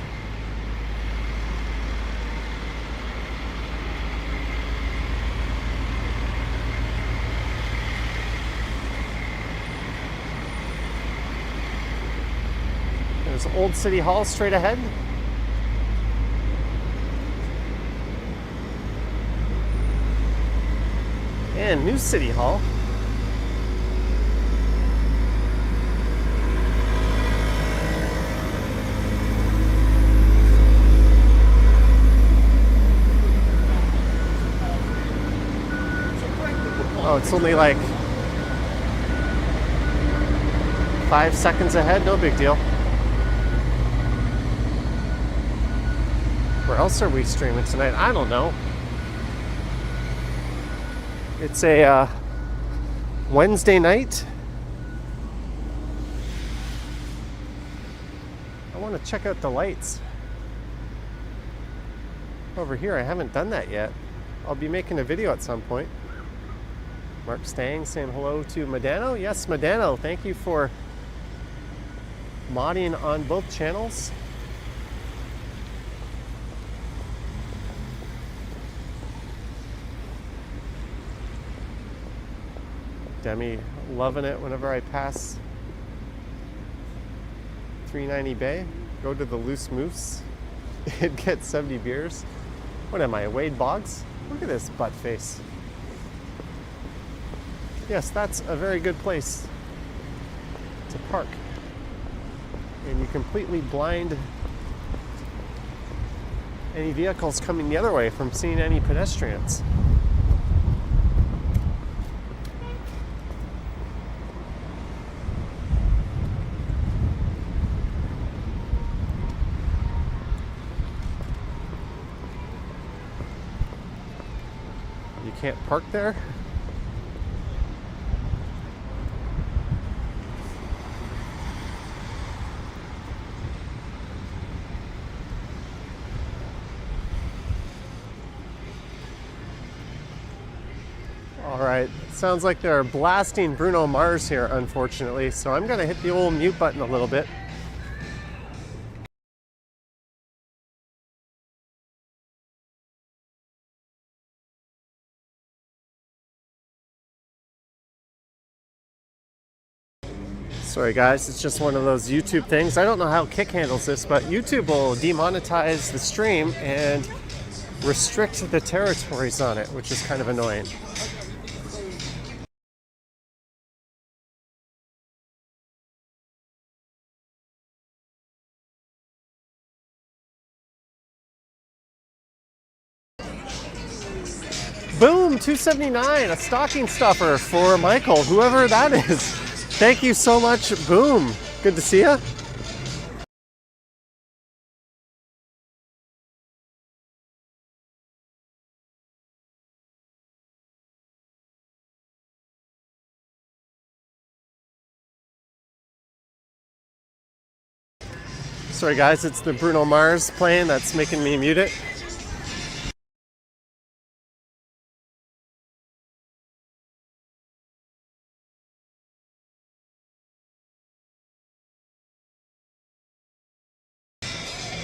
There's Old City Hall straight ahead. And New City Hall. Oh, it's only like 5 seconds ahead, no big deal. Where else are we streaming tonight? I don't know. It's a Wednesday night. I want to check out the lights over here. I haven't done that yet. I'll be making a video at some point. Mark Stang saying hello to Medano. Yes, Medano, thank you for modding on both channels. Demi loving it whenever I pass 390 Bay. Go to the Loose Moose and get 70 beers. What am I, Wade Boggs? Look at this butt face. Yes, that's a very good place to park. And you completely blind any vehicles coming the other way from seeing any pedestrians. You can't park there. Alright, sounds like they're blasting Bruno Mars here, unfortunately, so I'm going to hit the old mute button a little bit. Sorry guys, it's just one of those YouTube things. I don't know how Kick handles this, but YouTube will demonetize the stream and restrict the territories on it, which is kind of annoying. Boom, 279, a stocking stuffer for Michael, whoever that is. Thank you so much, Boom. Good to see ya. Sorry guys, it's the Bruno Mars playing that's making me mute it.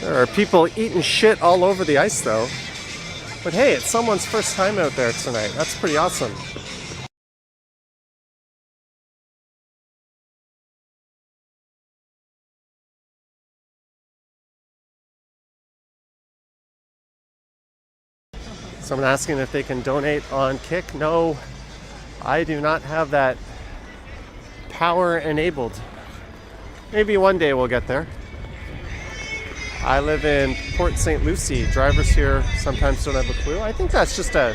There are people eating shit all over the ice though. But hey, it's someone's first time out there tonight. That's pretty awesome. Someone asking if they can donate on Kick. No, I do not have that power enabled. Maybe one day we'll get there. I live in Port St. Lucie. Drivers here sometimes don't have a clue. I think that's just a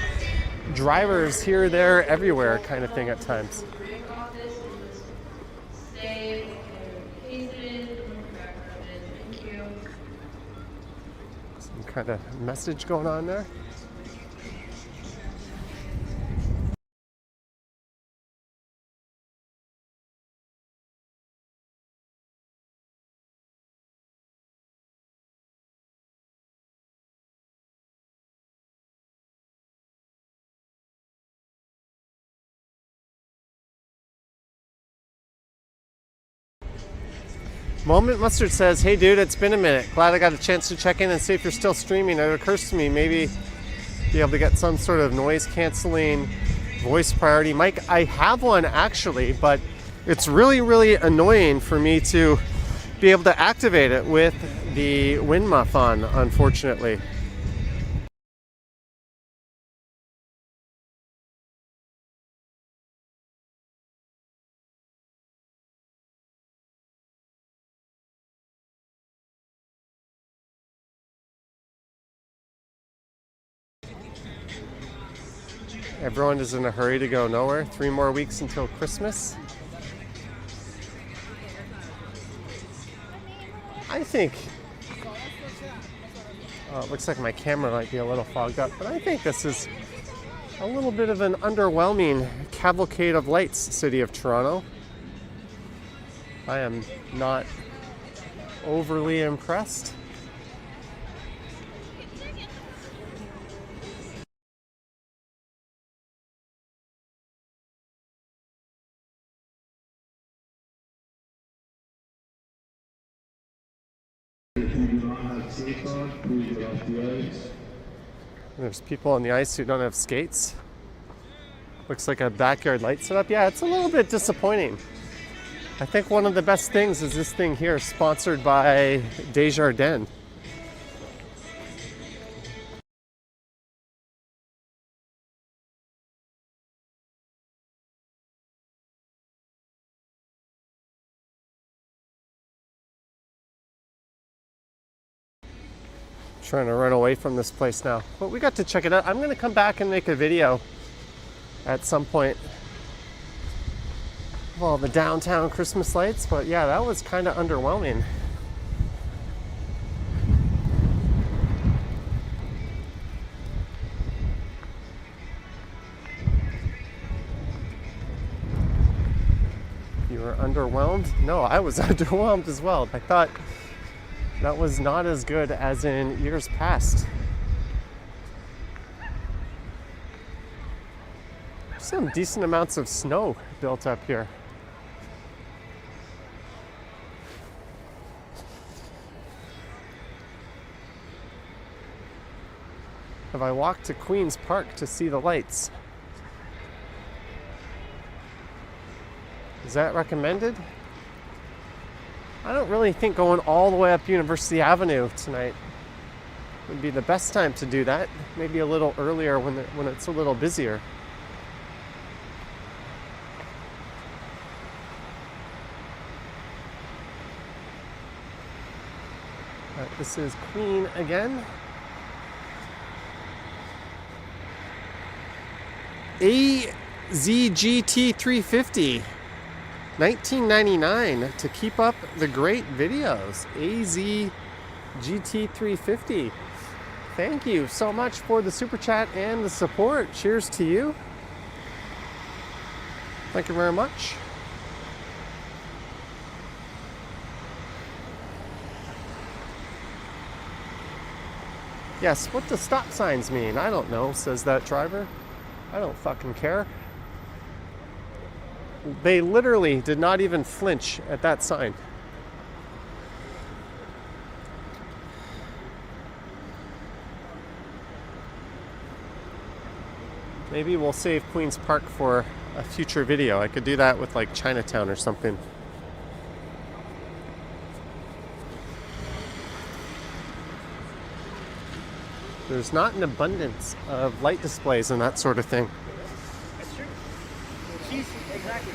drivers here, there, everywhere kind of thing at times. Some kind of message going on there. Moment Mustard says, hey dude, it's been a minute. Glad I got a chance to check in and see if you're still streaming. It occurs to me maybe be able to get some sort of noise canceling voice priority mic. I have one actually, but it's really, really annoying for me to be able to activate it with the WinMuff on, unfortunately. Everyone is in a hurry to go nowhere. 3 more weeks until Christmas. I think, it looks like my camera might be a little fogged up, but I think this is a little bit of an underwhelming cavalcade of lights, City of Toronto. I am not overly impressed. There's people on the ice who don't have skates. Looks like a backyard light setup. Yeah, it's a little bit disappointing. I think one of the best things is this thing here, sponsored by Desjardins. Trying to run away from this place now, but we got to check it out. I'm gonna come back and make a video at some point of all the downtown Christmas lights, but yeah, that was kind of underwhelming. You were underwhelmed? No, I was underwhelmed as well. I thought that was not as good as in years past. Some decent amounts of snow built up here. Have I walked to Queen's Park to see the lights? Is that recommended? I don't really think going all the way up University Avenue tonight would be the best time to do that. Maybe a little earlier when it's a little busier. This is Queen again. AZGT 350. 1999 to keep up the great videos. AZGT350. Thank you so much for the super chat and the support. Cheers to you. Thank you very much. Yes, what do stop signs mean? I don't know, says that driver. I don't fucking care. They literally did not even flinch at that sign. Maybe we'll save Queen's Park for a future video. I could do that with like Chinatown or something. There's not an abundance of light displays and that sort of thing. Exactly.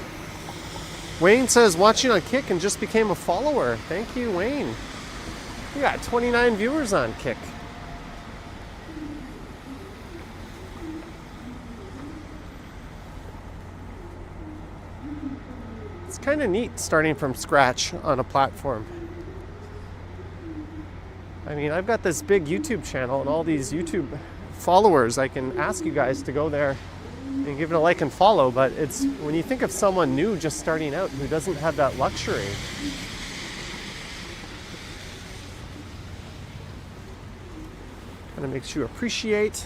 Wayne says, watching on Kick and just became a follower. Thank you, Wayne. We got 29 viewers on Kick. It's kind of neat starting from scratch on a platform. I mean, I've got this big YouTube channel and all these YouTube followers. I can ask you guys to go there and give it a like and follow, but it's when you think of someone new just starting out who doesn't have that luxury. Kind of makes you appreciate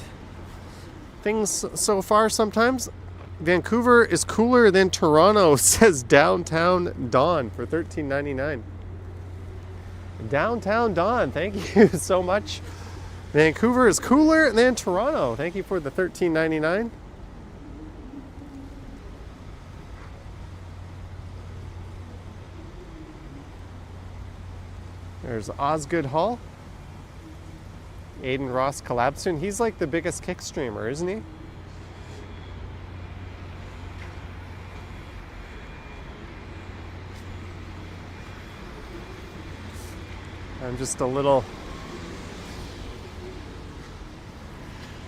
things so far sometimes. Vancouver is cooler than Toronto, says Downtown Dawn for $13.99. Downtown Dawn, thank you so much. Vancouver is cooler than Toronto. Thank you for the $13.99. There's Osgood Hall. Aiden Ross collabs soon. He's like the biggest Kick streamer, isn't he? I'm just a little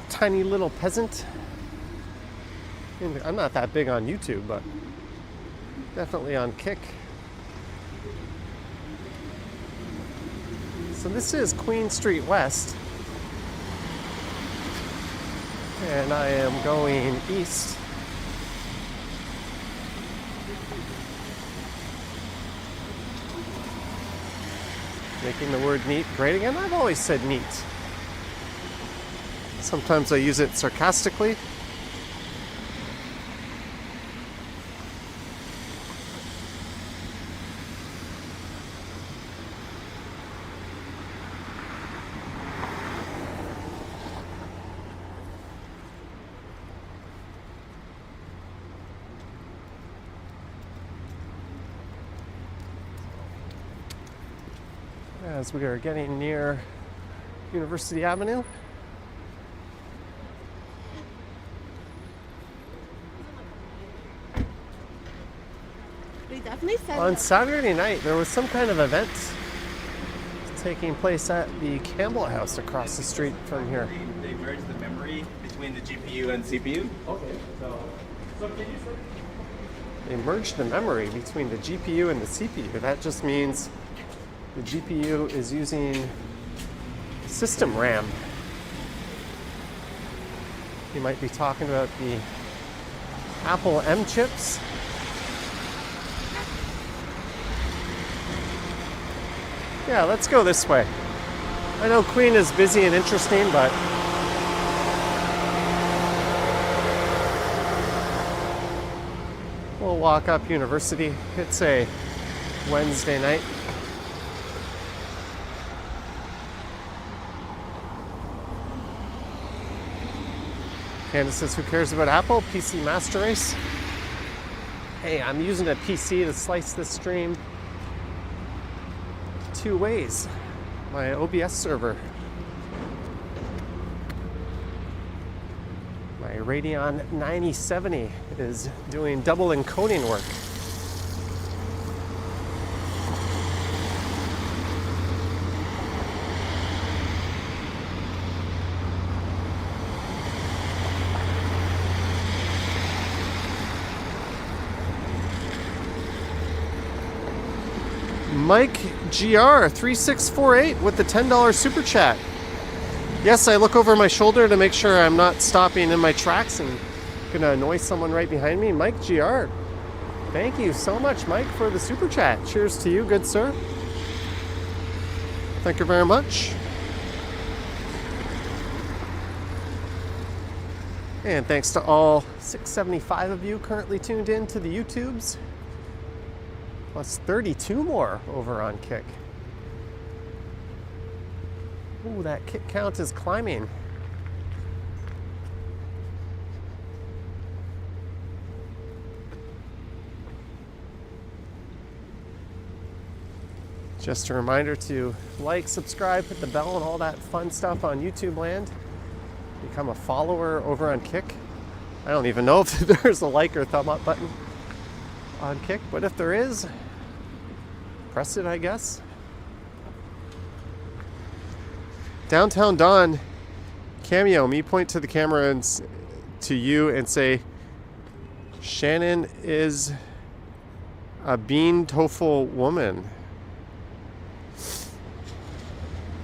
tiny little peasant And I'm not that big on YouTube, but definitely on Kick. So this is Queen Street West. And I am going east. Making the word neat great again. I've always said neat. Sometimes I use it sarcastically. As we are getting near University Avenue. They definitely said On that. Saturday night, there was some kind of event taking place at the Campbell House across the street from here. They merged the memory between the GPU and CPU. Okay, so can you say? They merged the memory between the GPU and the CPU. That just means the GPU is using system RAM. You might be talking about the Apple M chips. Yeah, let's go this way. I know Queen is busy and interesting, but we'll walk up University. It's a Wednesday night. Candace says, who cares about Apple? PC Master Race. Hey, I'm using a PC to slice this stream two ways. My OBS server. My Radeon 9070 is doing double encoding work. Mike GR 3648 with the $10 super chat. Yes, I look over my shoulder to make sure I'm not stopping in my tracks and gonna annoy someone right behind me. Mike GR, thank you so much, Mike, for the super chat. Cheers to you, good sir. Thank you very much. And thanks to all 675 of you currently tuned in to the YouTubes. Plus 32 more over on Kick. Ooh, that Kick count is climbing. Just a reminder to like, subscribe, hit the bell, and all that fun stuff on YouTube land. Become a follower over on Kick. I don't even know if there's a like or thumb up button on Kick, but if there is, press it, I guess. Downtown Don, cameo, me point to the camera and to you and say, Shannon is a bean tofu woman.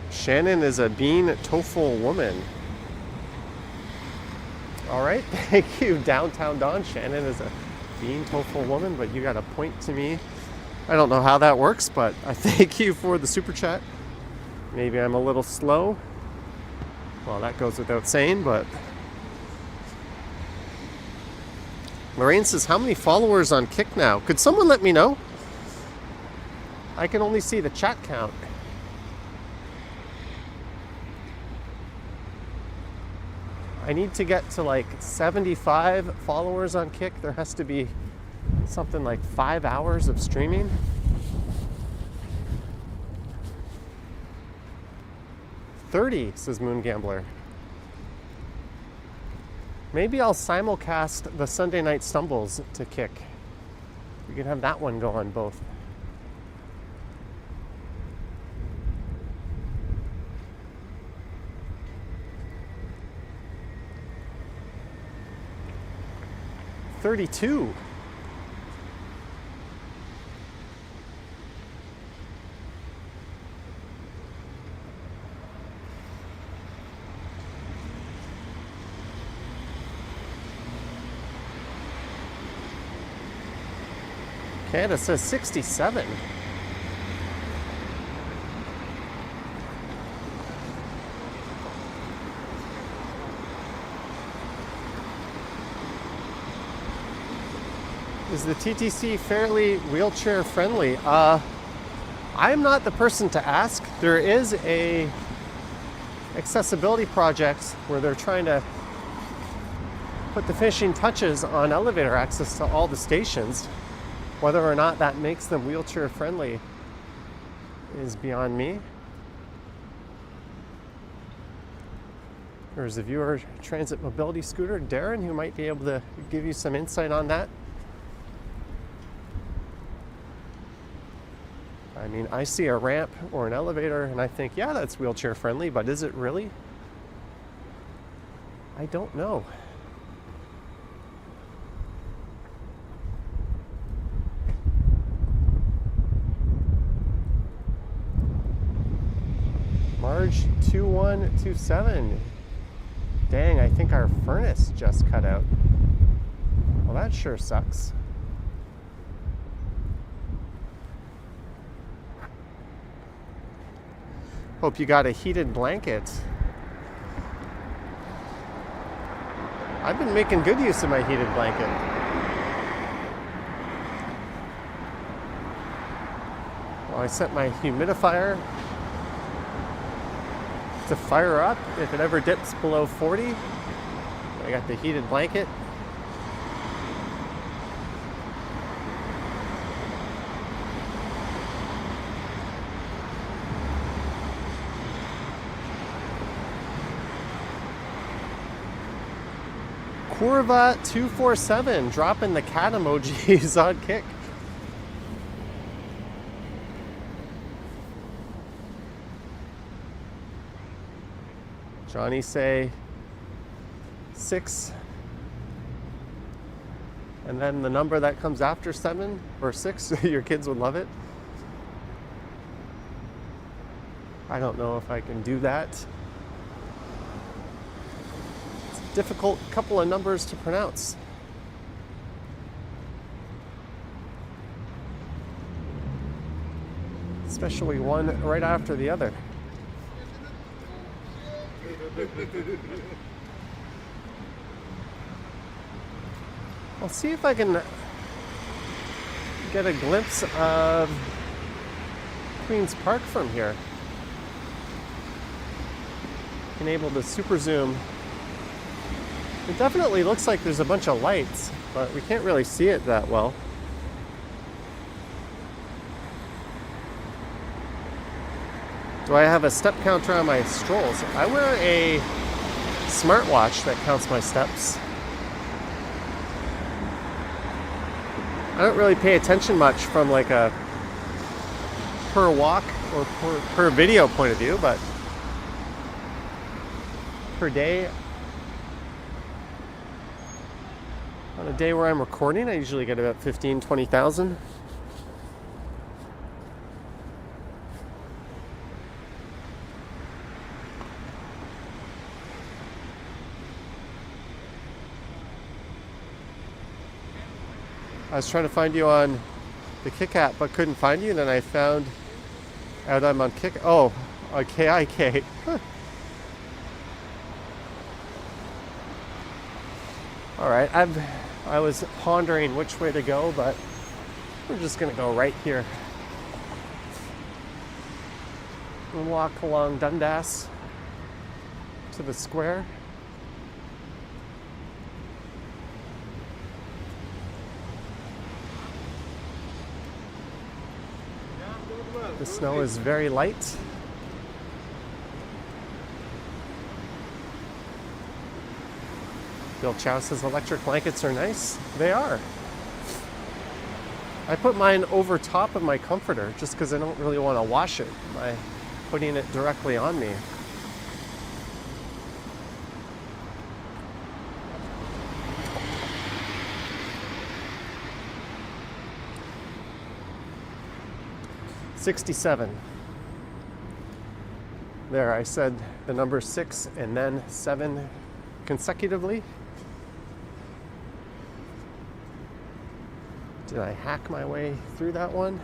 Shannon is a bean tofu woman. All right, thank you, Downtown Don. Shannon is a bean tofu woman, but you got to point to me. I don't know how that works, but I thank you for the super chat. Maybe I'm a little slow. Well, that goes without saying, but Lorraine says, how many followers on Kick now? Could someone let me know? I can only see the chat count. I need to get to like 75 followers on Kick. There has to be something like 5 hours of streaming. $30, says Moon Gambler. Maybe I'll simulcast the Sunday Night Stumbles to Kick. We can have that one go on both. 32. Canada says 67. Is the TTC fairly wheelchair friendly? I'm not the person to ask. There is a accessibility project where they're trying to put the finishing touches on elevator access to all the stations. Whether or not that makes them wheelchair friendly is beyond me. There's a viewer transit mobility scooter, Darren, who might be able to give you some insight on that. I mean, I see a ramp or an elevator and I think, yeah, that's wheelchair friendly, but is it really? I don't know. Marge 2127. Dang, I think our furnace just cut out. Well, that sure sucks. Hope you got a heated blanket. I've been making good use of my heated blanket. Well, I set my humidifier to fire up if it ever dips below 40. I got the heated blanket. Curva 247 dropping the cat emojis on Kick. Johnny say 6, and then the number that comes after 7 or 6. Your kids would love it. I don't know if I can do that. It's a difficult couple of numbers to pronounce. Especially one right after the other. I'll see if I can get a glimpse of Queen's Park from here. Been able to super zoom. It definitely looks like there's a bunch of lights, but we can't really see it that well. Do I have a step counter on my strolls? I wear a smartwatch that counts my steps. I don't really pay attention much from like a per walk or per video point of view, but per day, on a day where I'm recording, I usually get about 20,000. I was trying to find you on the Kick app, but couldn't find you. And then I found out I'm on Kick. Oh, on KIK. Huh. All right, I was pondering which way to go, but we're just gonna go right here and walk along Dundas to the square. The snow is very light. Bill Chow says electric blankets are nice. They are. I put mine over top of my comforter just because I don't really want to wash it by putting it directly on me. 67. There, I said the number 6 and then 7 consecutively. Did I hack my way through that one?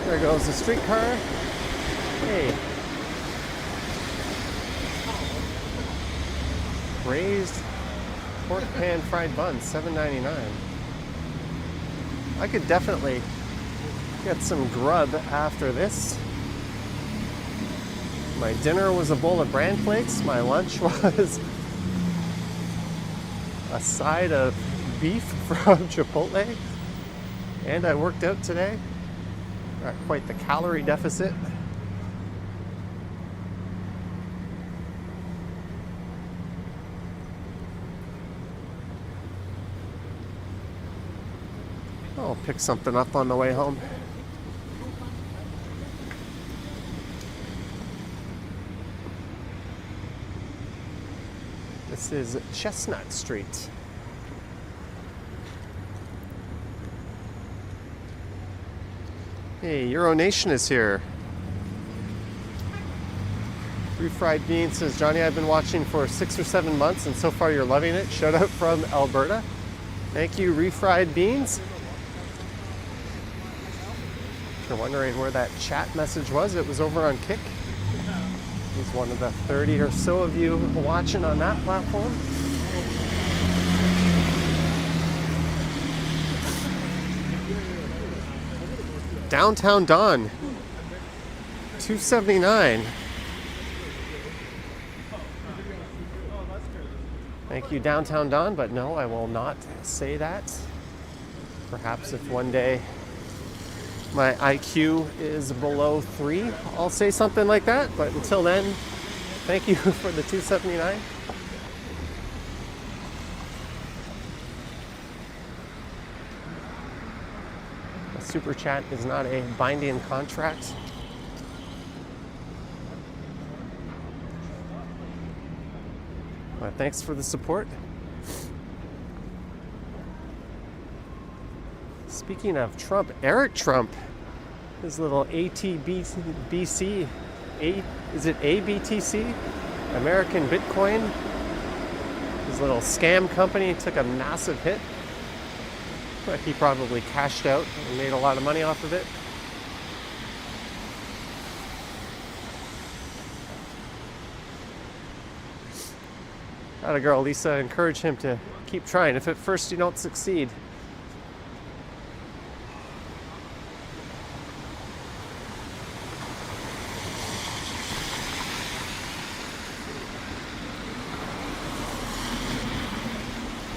There goes the streetcar. Hey. Braised pork pan fried buns, $7.99. I could definitely get some grub after this. My dinner was a bowl of bran flakes. My lunch was a side of beef from Chipotle. And I worked out today. Got quite the calorie deficit. I'll pick something up on the way home. This is Chestnut Street. Hey, Euronation is here. Refried Beans says, Johnny, I've been watching for 6 or 7 months and so far you're loving it. Shout out from Alberta. Thank you, Refried Beans. If you're wondering where that chat message was, it was over on Kick. He's one of the 30 or so of you watching on that platform. Downtown Don, $2.79. Thank you, Downtown Don, but no, I will not say that. Perhaps if one day my IQ is below 3, I'll say something like that. But until then, thank you for the $2.79. Super chat is not a binding contract. But thanks for the support. Speaking of Trump, Eric Trump, his little ATBC, is it ABTC? American Bitcoin. His little scam company took a massive hit. But he probably cashed out and made a lot of money off of it. Atta girl, Lisa, encourage him to keep trying. If at first you don't succeed,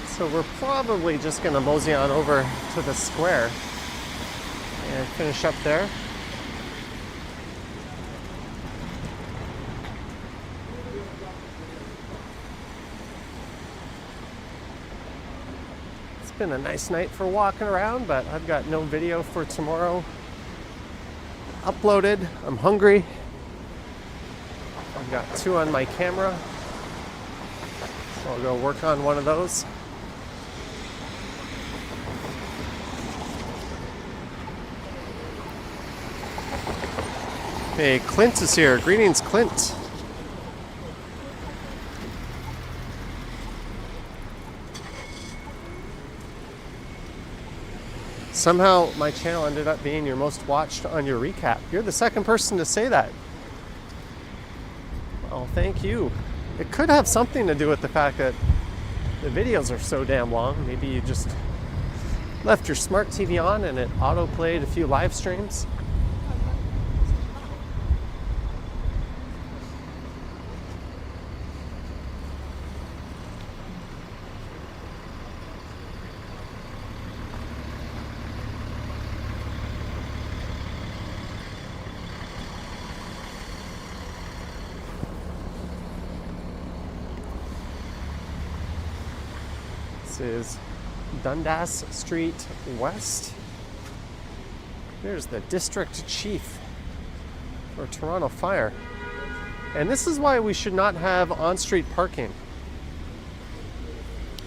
so we're probably just going to mosey on over to the square and finish up there. It's been a nice night for walking around, but I've got no video for tomorrow uploaded. I'm hungry. I've got 2 on my camera, so I'll go work on one of those. Hey, Clint is here. Greetings, Clint. Somehow my channel ended up being your most watched on your recap. You're the second person to say that. Well, thank you. It could have something to do with the fact that the videos are so damn long. Maybe you just left your smart TV on and it auto-played a few live streams. This is Dundas Street West. There's the district chief for Toronto Fire. And this is why we should not have on-street parking.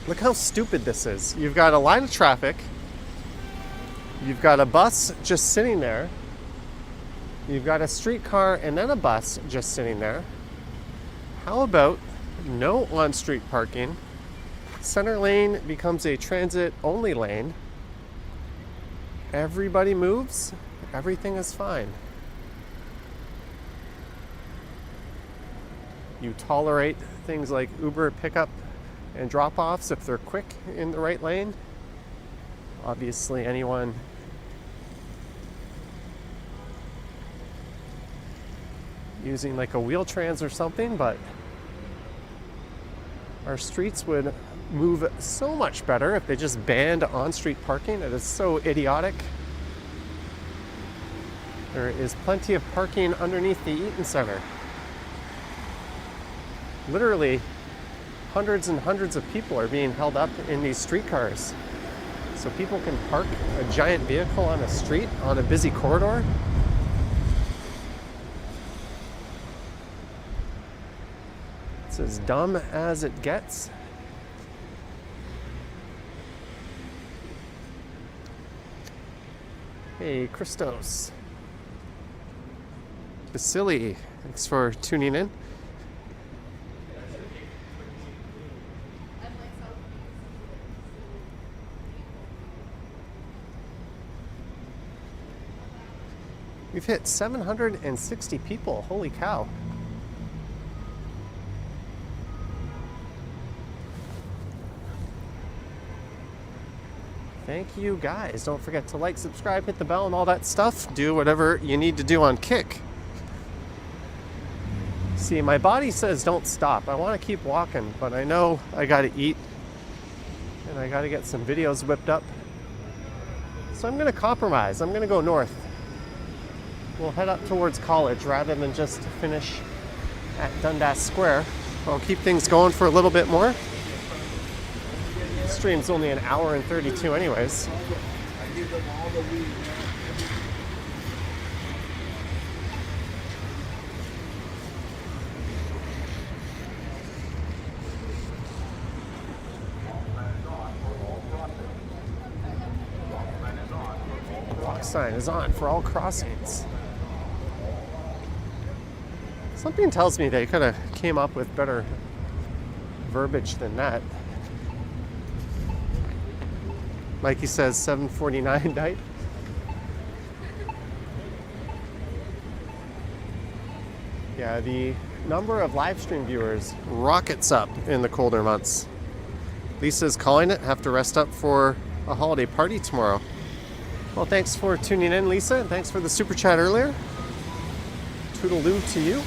Look how stupid this is. You've got a line of traffic. You've got a bus just sitting there. You've got a streetcar and then a bus just sitting there. How about no on-street parking? Center lane becomes a transit-only lane. Everybody moves. Everything is fine. You tolerate things like Uber pickup and drop-offs if they're quick in the right lane. Obviously, anyone using like a wheel trans or something, but our streets would move so much better if they just banned on-street parking. It is so idiotic. There is plenty of parking underneath the Eaton Center. Literally, hundreds and hundreds of people are being held up in these streetcars. So people can park a giant vehicle on a street, on a busy corridor. It's as dumb as it gets. Hey, Christos. Vasily, thanks for tuning in. We've hit 760 people. Holy cow. Thank you guys. Don't forget to like, subscribe, hit the bell and all that stuff. Do whatever you need to do on Kick. See, my body says don't stop. I want to keep walking, but I know I got to eat and I got to get some videos whipped up. So I'm going to compromise. I'm going to go north. We'll head up towards college rather than just finish at Dundas Square. I'll keep things going for a little bit more. The stream's only an hour and 32 anyways. Walk sign is on for all crossings. Something tells me they could have came up with better verbiage than that. Mikey says 7:49 night. Yeah, the number of live stream viewers rockets up in the colder months. Lisa's calling it. Have to rest up for a holiday party tomorrow. Well, thanks for tuning in, Lisa, and thanks for the super chat earlier. Toodaloo to you.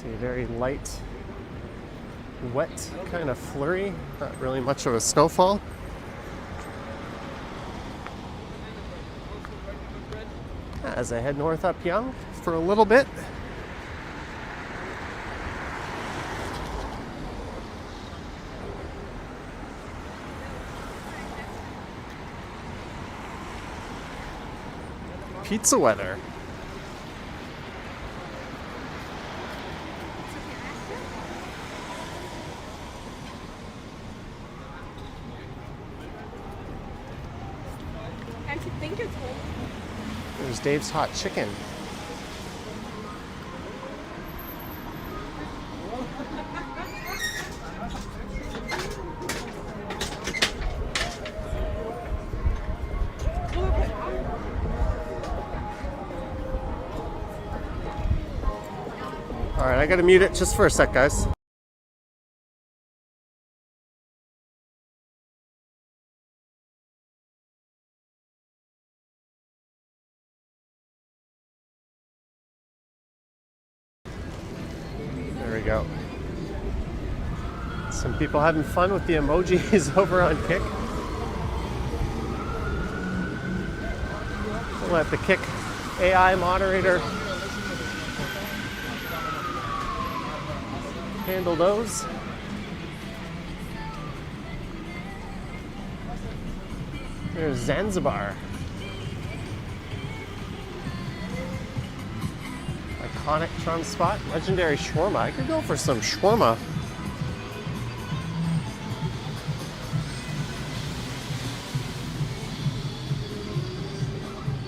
A very light, wet kind of flurry, not really much of a snowfall. As I head north up Yonge for a little bit. Pizza weather. There's Dave's Hot Chicken. All right, I gotta mute it just for a sec, guys. you go. Some people having fun with the emojis over on Kick. We'll let the Kick AI moderator handle those. There's Zanzibar. Iconic charm spot. Legendary shawarma. I could go for some shawarma.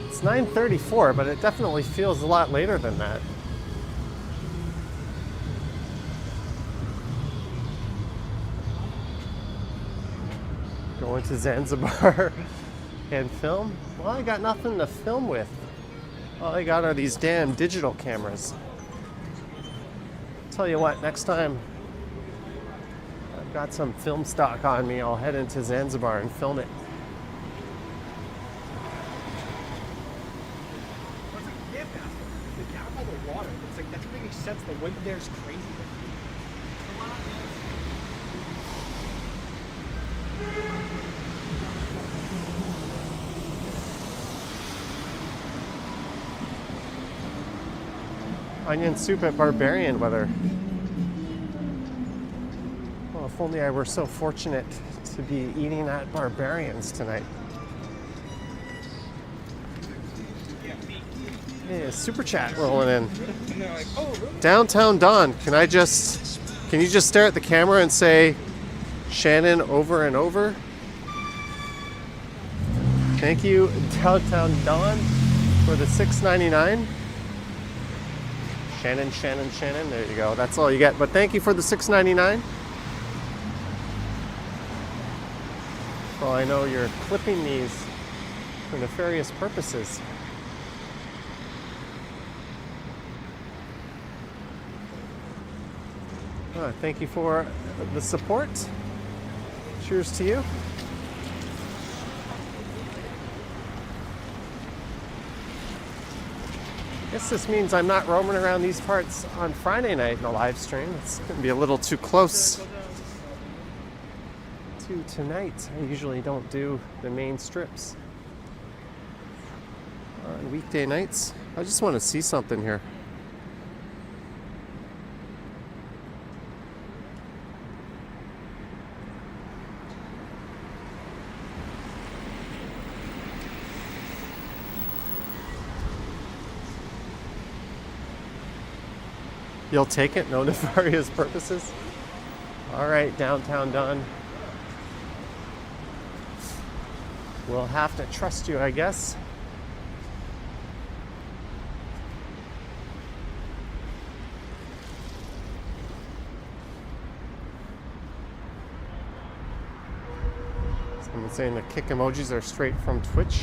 It's 9:34, but it definitely feels a lot later than that. Going to Zanzibar and film. Well, I got nothing to film with. All I got are these damn digital cameras. Tell you what, next time I've got some film stock on me, I'll head into Zanzibar and film it. Down by the water. It's like, that doesn't make any sense. The wind there's crazy. Onion soup at Barbarian weather. Well, if only I were so fortunate to be eating at Barbarians tonight. Yeah, super chat rolling in. Downtown Don, can you just stare at the camera and say Shannon over and over? Thank you, Downtown Don, for the $6.99. Shannon, there you go. That's all you get. But thank you for the $6.99. Well, I know you're clipping these for nefarious purposes. Thank you for the support. Cheers to you. I guess this means I'm not roaming around these parts on Friday night in a live stream. It's going to be a little too close to tonight. I usually don't do the main strips on weekday nights. I just want to see something here. You'll take it? No nefarious purposes? All right, Downtown Don. We'll have to trust you, I guess. Someone's saying the kick emojis are straight from Twitch.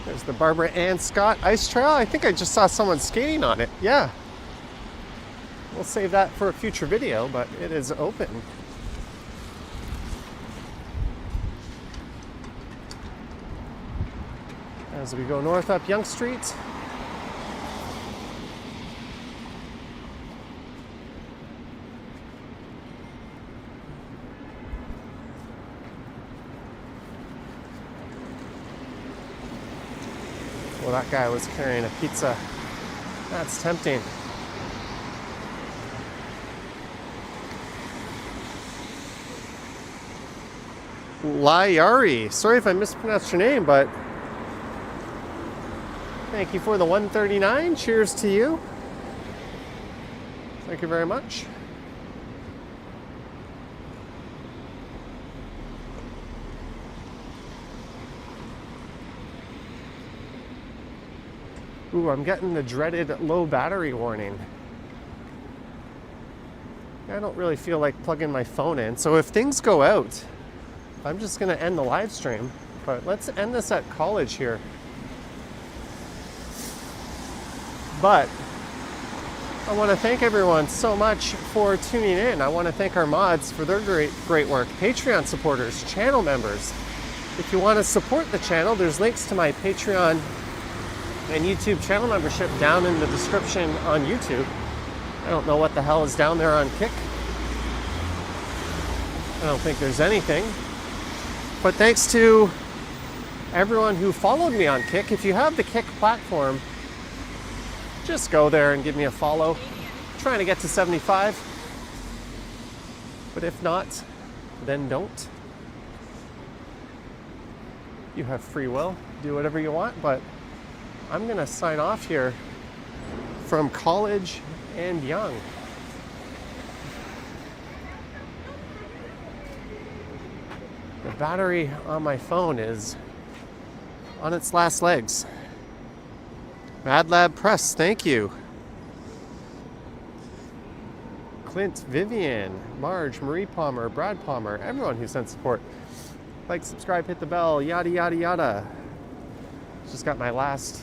There's the Barbara Ann Scott Ice Trail. I think I just saw someone skating on it. Yeah. We'll save that for a future video, but it is open. As we go north up Yonge Street. Well, that guy was carrying a pizza. That's tempting. Layari. Sorry if I mispronounced your name, but thank you for the 139. Cheers to you. Thank you very much. Ooh, I'm getting the dreaded low battery warning. I don't really feel like plugging my phone in, so if things go out, I'm just going to end the live stream. But let's end this at college here. But I want to thank everyone so much for tuning in. I want to thank our mods for their great work, Patreon supporters, channel members. If you want to support the channel, there's links to my Patreon and YouTube channel membership down in the description on YouTube. I don't know what the hell is down there on Kick. I don't think there's anything. But thanks to everyone who followed me on Kick. If you have the Kick platform, just go there and give me a follow. I'm trying to get to 75. But if not, then don't. You have free will. Do whatever you want. But I'm going to sign off here from College and Yonge. The battery on my phone is on its last legs. Mad Lab Press, thank you. Clint, Vivian, Marge, Marie Palmer, Brad Palmer, everyone who sent support. Like, subscribe, hit the bell, yada, yada, yada. Just got my last